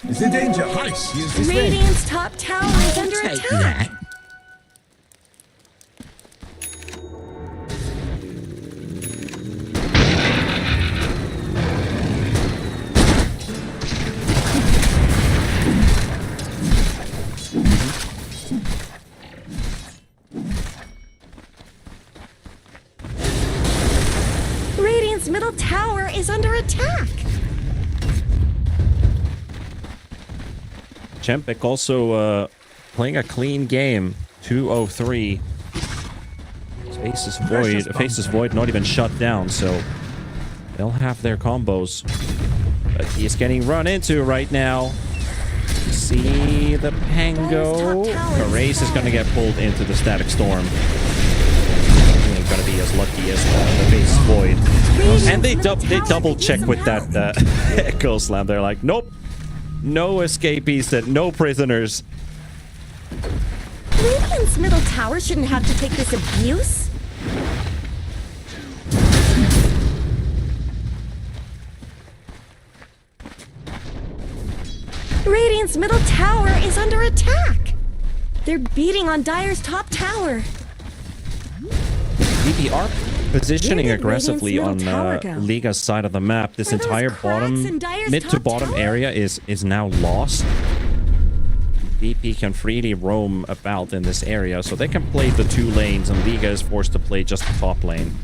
Is in danger. Nice. Use this thing. Radiant's top tower is under attack. Radiant's middle tower is under attack. Chempik also playing a clean game. 2-0-3. Faces Void not even shut down, so they'll have their combos. But he's getting run into right now. See the Pango. Erase is gonna get pulled into the Static Storm. He ain't gonna be as lucky as the Faces Void. And they double check with that Echo Slam. They're like, nope. No escapees, no prisoners. Radiant's middle tower shouldn't have to take this abuse. Radiant's middle tower is under attack. They're beating on Dire's top tower. DPR positioning Where did aggressively on Radiant's middle tower go? Liga's side of the map. This Are those entire cracks in Dire's mid to top bottom tower? area is now lost. BP can freely roam about in this area, so they can play the two lanes, and Liga is forced to play just the top lane.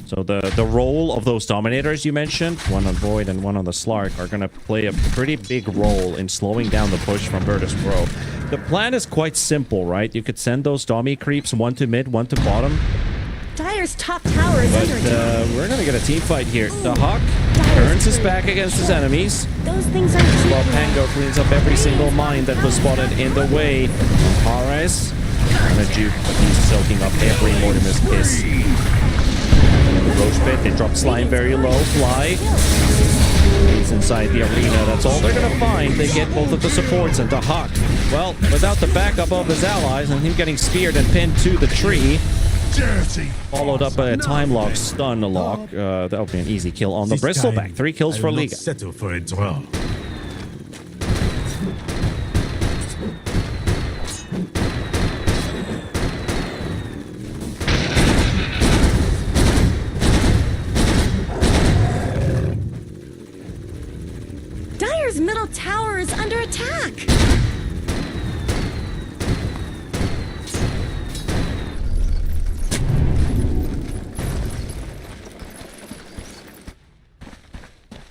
So the role of those Dominators you mentioned, one on Void and one on the Slark, are going to play a pretty big role in slowing down the push from Virtus.pro. The plan is quite simple, right? You could send those Dommy creeps, one to mid, one to bottom. Dire's top tower is under attack. We're going to get a team fight here. The Hawk turns his back against his enemies, Those things aren't while cheap. Pango cleans up every single mine that was spotted in the way. Ares on a juke, but he's soaking up every Mortimer's Kiss. In the Roach Pit, they drop Slime very low. Fly. He's inside the arena. That's all they're going to find. They get both of the supports, and the Hawk, well, without the backup of his allies and him getting speared and pinned to the tree, Dirty. followed up by a time lock, stun lock. That'll be an easy kill on the Bristleback. 3 kills for Liga. Settle for a draw. Dire's middle tower is under attack.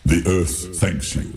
The earth thanks you.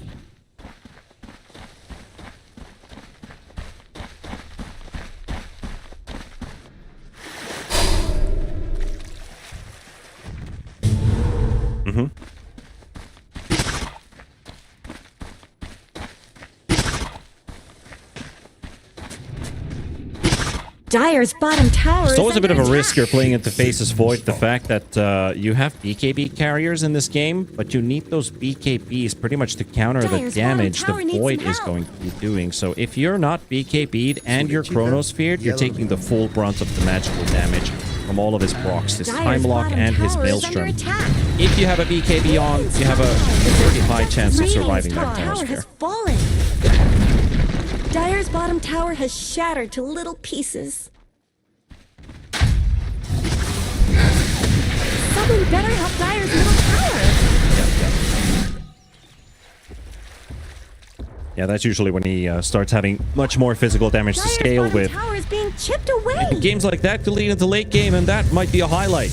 Dire's bottom tower It's is always a bit of under a risk attack. you're playing into Faces Void. The fact that you have BKB carriers in this game, but you need those BKBs pretty much to counter the Dire's damage the bottom tower Void needs is some going to be doing. So if you're not BKB'd and you're Chronosphered, you're taking the full brunt of the magical damage from all of his procs, his Dire's Time Lock bottom and his tower is under Maelstrom. attack. If you have a BKB on, you have a pretty high chance of Radiant's surviving top that tower has Chronosphere. fallen. Dire's bottom tower has shattered to little pieces. Someone better help Dire's middle tower. Yeah, that's usually when he starts having much more physical damage to Dire's scale bottom with. tower is being chipped away. Games like that could lead into late game, and that might be a highlight.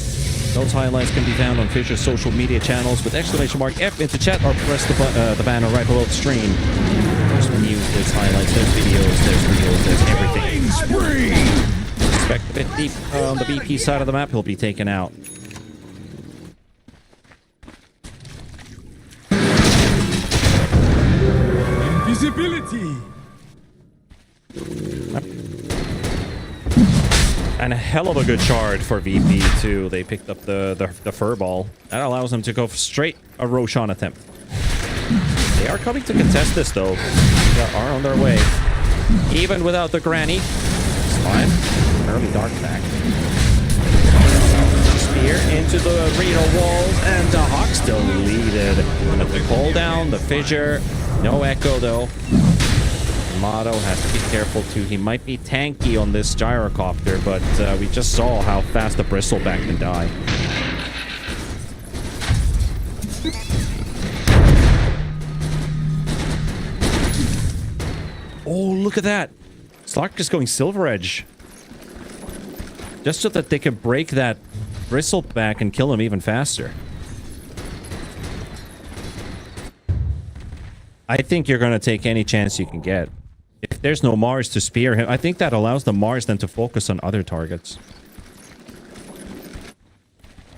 Those highlights can be found on Fissure's social media channels with !F into chat or press the banner right below the stream. There's news, there's highlights, there's videos, there's reels, there's everything. Expect a bit deep on the BP side of the map, he'll be taken out. Invisibility. And a hell of a good shard for VP too. They picked up the fur ball. That allows them to go straight a Roshan attempt. They are coming to contest this though. They are on their way. Even without the granny. It's fine. Early dark back. Spear into the arena walls, and the Hawk still leaded. But the cooldown, the fissure, no echo though. Motto has to be careful too. He might be tanky on this gyrocopter, but we just saw how fast the bristleback can die. Oh, look at that. Slark just going Silver Edge. Just so that they can break that bristleback and kill him even faster. I think you're going to take any chance you can get. If there's no Mars to spear him, I think that allows the Mars then to focus on other targets.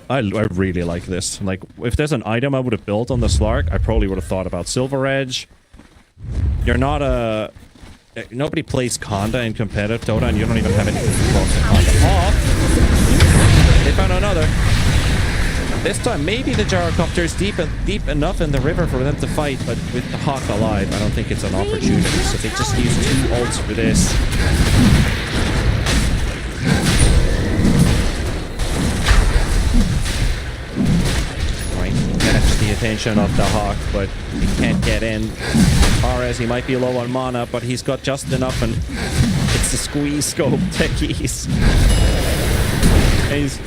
I really like this. Like, if there's an item I would have built on the Slark, I probably would have thought about Silver Edge. You're not a... Nobody plays Conda in competitive Dota, and you don't even have any procs in Conda. Oh! They found another. This time, maybe the gyrocopter is deep enough in the river for them to fight, but with the Hawk alive, I don't think it's an opportunity. So they just use 2 ults for this. Trying to catch the attention of the Hawk, but he can't get in. Ares, he might be low on mana, but he's got just enough, and it's the squeeze scope techies. He's...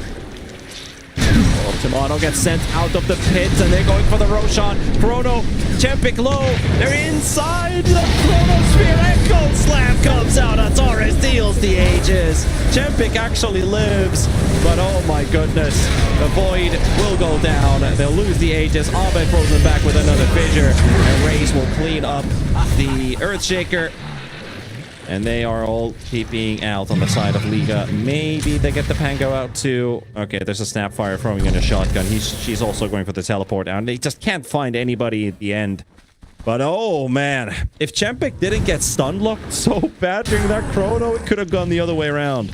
Tomato gets sent out of the pit, and they're going for the Roshan. Chrono, Chempik low. They're inside the Chronosphere. Echo Slam comes out. Ataris deals the Aegis. Chempik actually lives, but oh my goodness. The Void will go down. They'll lose the Aegis. Abed throws them back with another fissure, and Raze will clean up the Earthshaker. And they are all keeping out on the side of Liga. Maybe they get the Pango out too. Okay, there's a Snapfire throwing in a shotgun. She's also going for the teleport out. And they just can't find anybody at the end. But oh man, if Chempik didn't get stun locked so bad during that Chrono, it could have gone the other way around.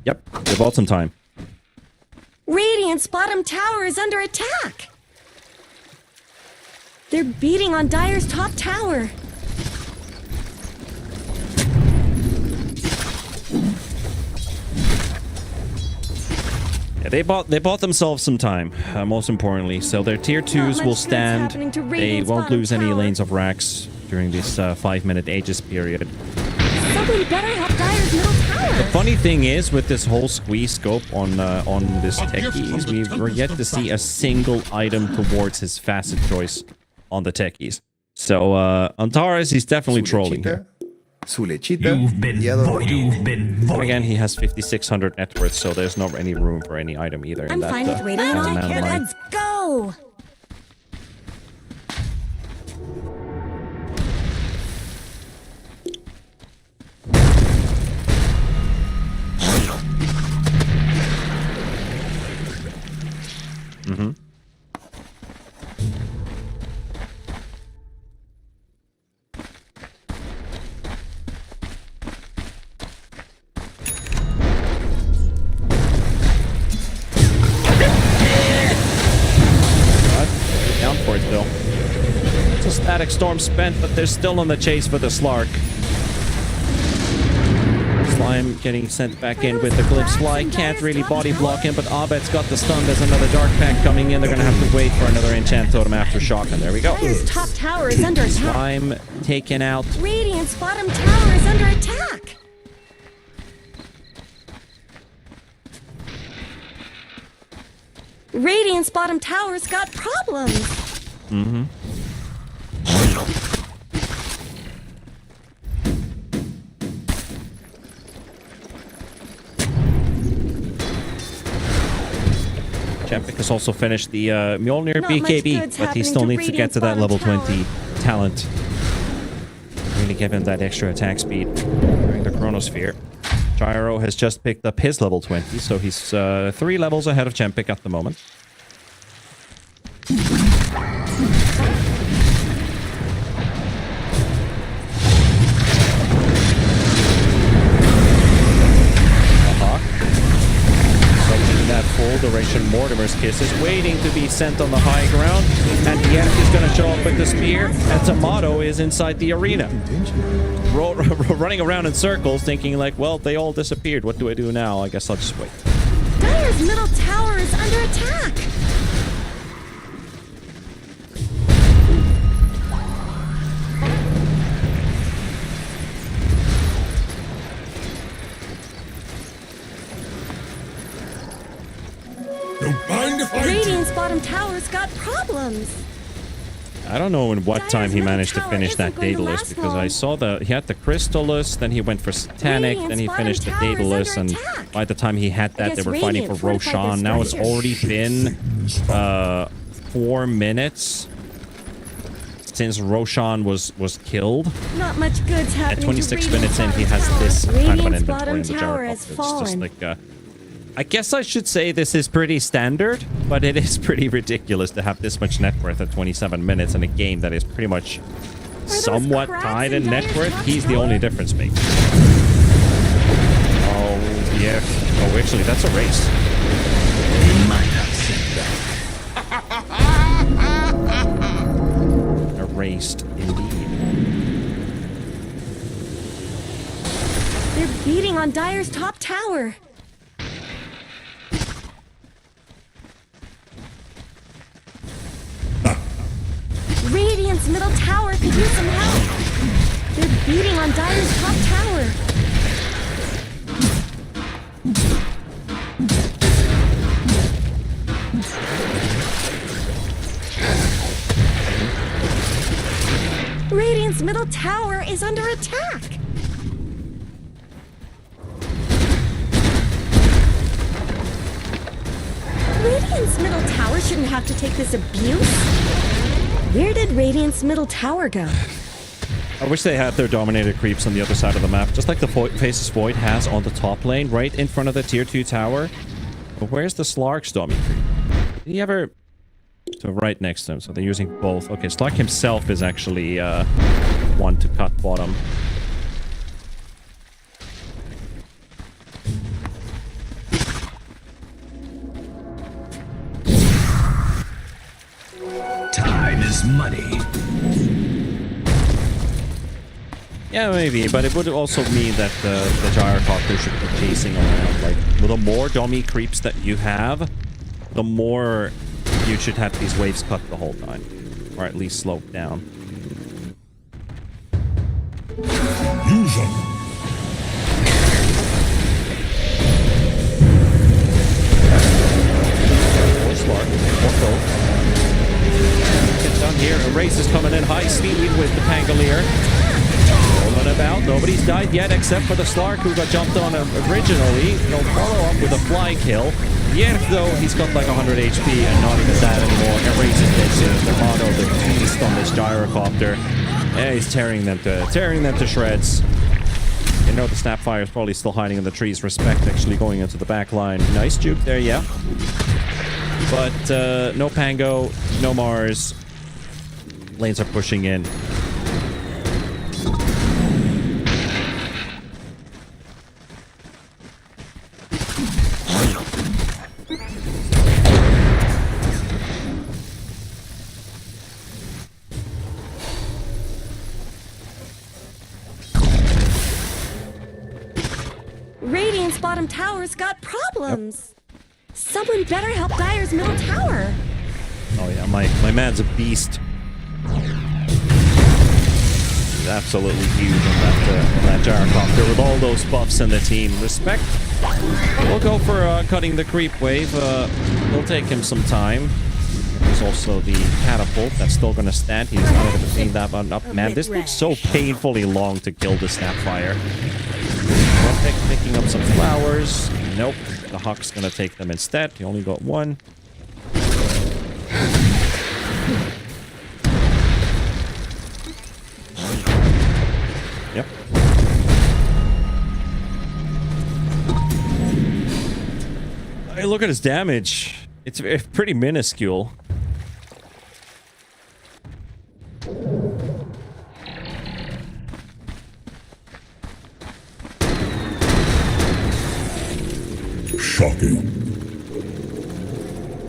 Yep, they bought some time. Radiant's bottom tower is under attack. They're beating on Dire's top tower. Yeah, they bought themselves some time, most importantly. So their tier 2s will stand. They won't lose any lanes of racks during this 5-minute Aegis period. Someone better help Dire's middle tower. The funny thing is, with this whole squeeze scope on this techies, we're yet to see a single item towards his facet choice on the techies. So Antares, he's definitely trolling here. Su lechita y a dormir. Again, he has 5,600 net worth, so there's not any room for any item either. I'm fine with waiting on amount of money. Let's go. Static Storm spent, but they're still on the chase for the Slark. Slime getting sent back in with the Glimpse Fly. Can't really body block him, but Abed's got the stun. There's another Dark Pack coming in. They're going to have to wait for another Enchant Totem after Shock, and there we go. Dire's top tower is under attack. Slime taken out. Radiant's bottom tower is under attack. Radiant's bottom tower's got problems. Mm-hmm. Chempik has also finished the Mjolnir Not much BKB, good's but he happening still to needs to get Radiant's to that level bottom 20 talent. Really give him that extra attack speed during the Chronosphere. Gyro has just picked up his level 20, so he's 3 levels ahead of Chempik at the moment. That full duration Mortimer's Kiss is waiting to be sent on the high ground, and yet he's going to show up with the spear, and Tomato is inside the arena. Running around in circles, thinking like, well, they all disappeared. What do I do now? I guess I'll just wait. Dire's middle tower is under attack. Don't mind if I Radiant's bottom tower's got problems. I don't know in what time he middle managed to tower finish isn't that going to Daedalus, last because I long. saw he had the Crystalus, then he went for Satanic, then he Radiant's finished the bottom tower is Daedalus, under and attack. by the time he had that, they guess were fighting for Radiant fortified their Roshan. Now it's structure. already been 4 minutes since Roshan was killed. Not much good's happening At 26 to minutes in, Radiant's he has bottom this tower. kind of an Radiant's inventory bottom in the tower Gyrocopter. has It's just fallen. like, I guess I should say this is pretty standard, but it is pretty ridiculous to have this much net worth at 27 minutes in a game that is pretty much those somewhat cracks tied in in net Dire's worth. top He's the tower? only difference maker. Oh, yeah. Oh, actually, that's a race. You might have said that. Erased, indeed. They're beating on Dire's top tower. Radiant's middle tower could use some help. They're beating on Dire's top tower. Radiant's middle tower is under attack. Radiant's middle tower shouldn't have to take this abuse. Where did Radiant's middle tower go? I wish they had their Dominator creeps on the other side of the map, just like the Faceless Void has on the top lane, right in front of the tier 2 tower. But where's the Slark's Domi creep? Did he ever... So right next to him, so they're using both. Okay, Slark himself is actually one to cut bottom. Time is money. Yeah, maybe, but it would also mean that the Gyrocopter should be chasing around. Like, the more Domi creeps that you have, the more you should have these waves cut the whole time. Or at least slowed down. Use them. More Slark, more Goat. Get down here, Erase is coming in high speed with the Pangolier. Rolling about, nobody's died yet except for the Slark who got jumped on originally. He'll follow up with a fly kill. Yet though, he's got like 100 HP and not even that anymore. Erase hits it. The Mono, the beast on this Gyrocopter. Yeah, he's tearing them to shreds. You know the Snapfire is probably still hiding in the trees. Respect actually going into the back line. Nice juke there, yeah. But no Pango, no Mars. Lanes are pushing in. bottom tower's got problems. Someone better help Dire's middle tower. Oh yeah, my man's a beast. He's absolutely huge on that gyrocopter with all those buffs in the team. Respect. We'll go for cutting the creep wave. It'll take him some time. There's also the catapult that's still going to stand. He's not able to clean that one up. Man, this looks so painfully long to kill the Snapfire. Picking up some flowers. Nope. The Huck's going to take them instead. He only got one. Yep. Hey, look at his damage. It's pretty minuscule. Shocking.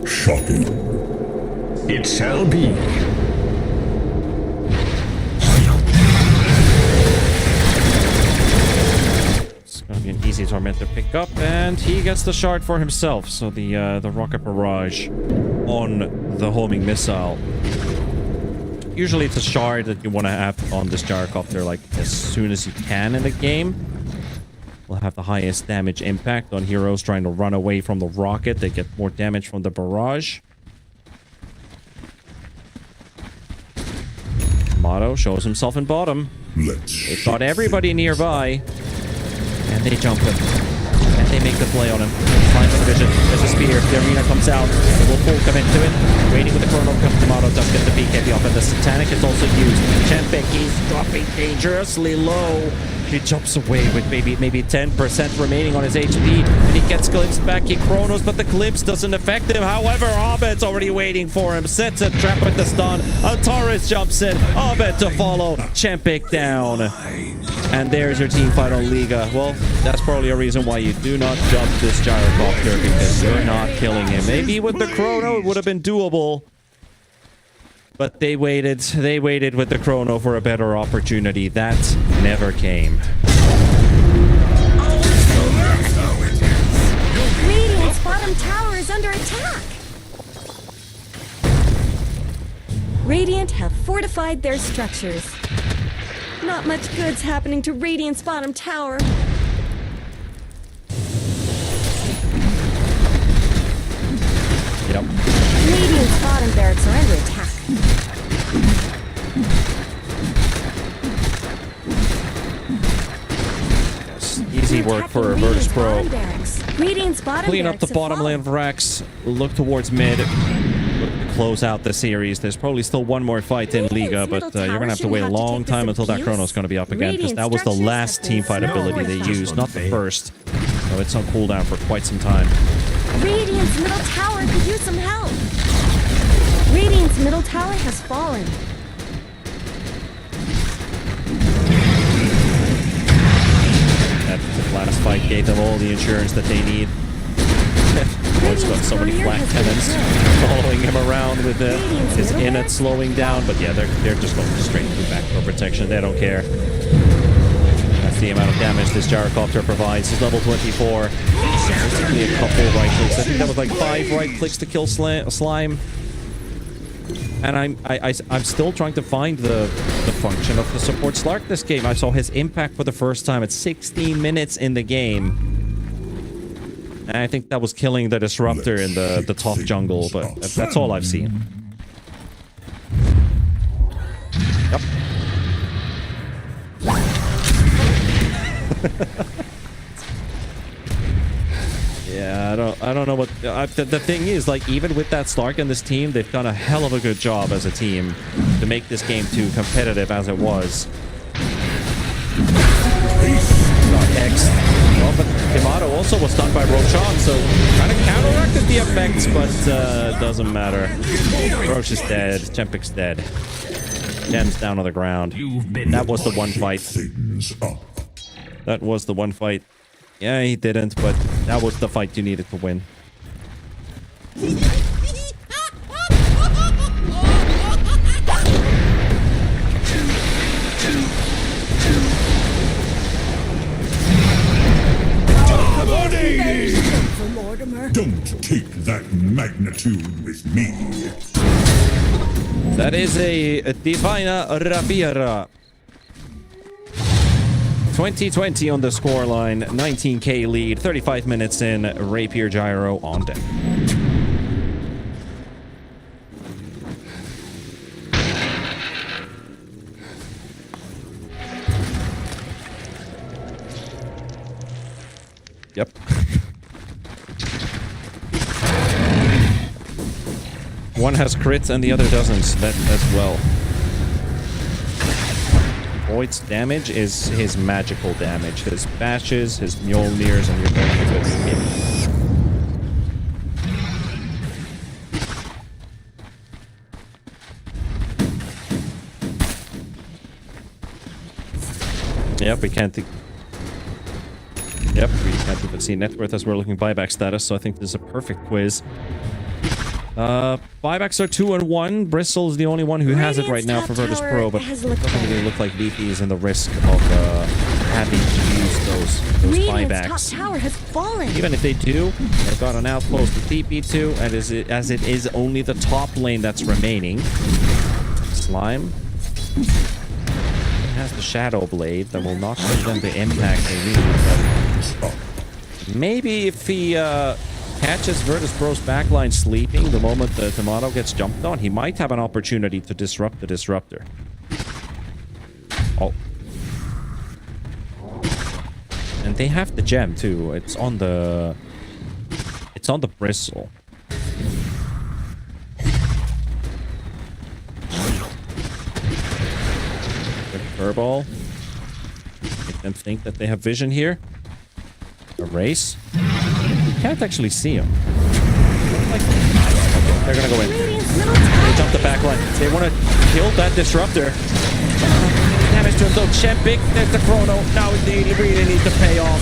Shocking. It shall be. It's gonna be an easy torment to pick up, and he gets the shard for himself. So the rocket barrage on the homing missile. Usually it's a shard that you want to have on this gyrocopter like as soon as you can in the game. Will have the highest damage impact on heroes trying to run away from the rocket. They get more damage from the barrage. Motto shows himself in bottom. They thought everybody nearby. And they jump him. And they make the play on him. Finds the vision. There's a spear. The arena comes out. It will full come into it. Waiting with the chrono. Tomato does get the BKB off, and the Satanic is also used. Chempik, he's dropping dangerously low. He jumps away with maybe 10% remaining on his HP, and he gets glimpsed back. He chronos, but the glimpse doesn't affect him. However, Abed's already waiting for him. Sets a trap with the stun. Antares jumps in. Abed to follow. Chempik down. And there's your team fight on Liga. Well, that's probably a reason why you do not jump this gyrocopter, because you're not killing him. Maybe with the chrono, it would have been doable. But they waited with the chrono for a better opportunity. That never came. Radiant's bottom tower is under attack. Radiant have fortified their structures. Not much good's happening to Radiant's bottom tower. Yep. Radiant's bottom barracks are under attack. Easy work for Virtus.pro. Radiant's bottom Clean up the bottom lane of racks. Look towards mid. Look to close out the series. There's probably still one more fight in Liga, but you're going to have to wait a long time until that chrono's going to be up again, because that was the last teamfight ability they used, not the first. So it's on cooldown for quite some time. Radiant's middle tower could use some help. Radiant's middle tower has fallen. That last fight gave them all the insurance that they need. He's got so many flat cannons following him around with his innet slowing down, but yeah, they're just going straight through backdoor protection. They don't care. That's the amount of damage this gyrocopter provides. He's level 24. There's only a couple right clicks. I think that was like 5 right clicks to kill slime. And I'm still trying to find the function of the support Slark this game. I saw his impact for the first time at 16 minutes in the game. And I think that was killing the disruptor in the top jungle, but that's all I've seen. Yep. Yeah, I don't know what the thing is. Like, even with that Slark and this team, they've done a hell of a good job as a team to make this game too competitive as it was. Got X. Well, but Yamato also was stunned by Roshan, so kind of counteracted the effects, but doesn't matter. Roche is dead. Chempik's dead. Gem's down on the ground. That was the one fight. That was the one fight. Yeah, he didn't, but that was the fight you needed to win. Can't take that magnitude with me. That is a Divina Rapiera. 2020 on the scoreline, 19k lead, 35 minutes in, Rapier Gyro on deck. Yep. One has crits and the other doesn't, that as well. Void's damage is his magical damage. His bashes, his Mjolnirs, and your benefits. Yep, we can't think. Yep, we can't even see net worth as we're looking buyback status, so I think this is a perfect quiz. Buybacks are 2 and 1. Bristle is the only one who has it right now for Virtus.pro, but it doesn't really look like VP is in the risk of having to use those buybacks. Top tower has fallen. Even if they do, they've got an outpost to TP to, and as it is only the top lane that's remaining. Slime has the Shadow Blade that will not give them the impact they need. But maybe if he catches Virtus.pro's backline sleeping the moment the Tomato gets jumped on, he might have an opportunity to disrupt the disruptor. Oh. And they have the gem too. It's on the Bristle. Furball. Make them think that they have vision here. Erase. You can't actually see him. Like, they're gonna go in. They jump the back line. They want to kill that disruptor. Damage to him though. Chempik, there's the chrono. Now he really needs to pay off.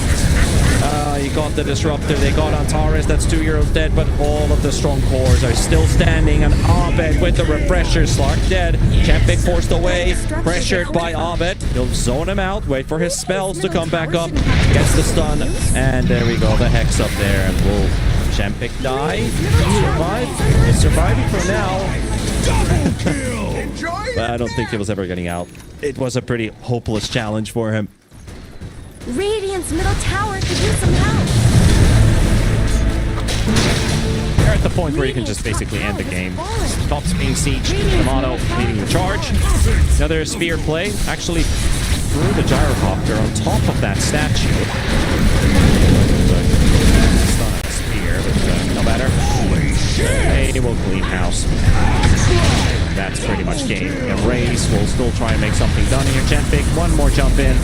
He got the disruptor. They got Antares. That's 2 heroes dead, but all of the strong cores are still standing. And Abed with the refresher. Slark dead. Chempik forced away. Pressured by Abed. He'll zone him out. Wait for his spells to come back up. Gets the stun. And there we go. The Hex up there. And will Chempik die? He survived. He's surviving for now. But I don't think he was ever getting out. It was a pretty hopeless challenge for him. Radiant's middle tower could use some help. You're at the point where you can just basically end the game. Top's being sieged. Tomato leading the charge. Another spear play. Actually threw the gyrocopter on top of that statue. Spear, but no matter. Hey, we'll clean house. That's pretty much game. And Race will still try and make something done here. Chempik, one more jump in.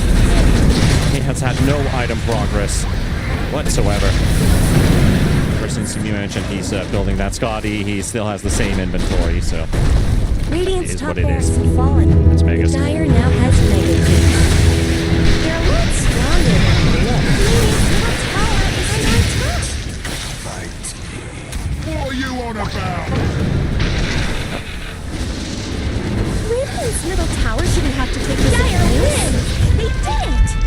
He has had no item progress whatsoever. Ever since you mentioned he's building that Scotty, he still has the same inventory, so Radiant's it is top what it barracks is. have fallen. It's Megas. Dire now has Mega Team. They're a lot stronger than they look. Radiant's middle tower is under attack. What are you on about? Radiant's middle tower shouldn't have to take this. Dire wins! They did it!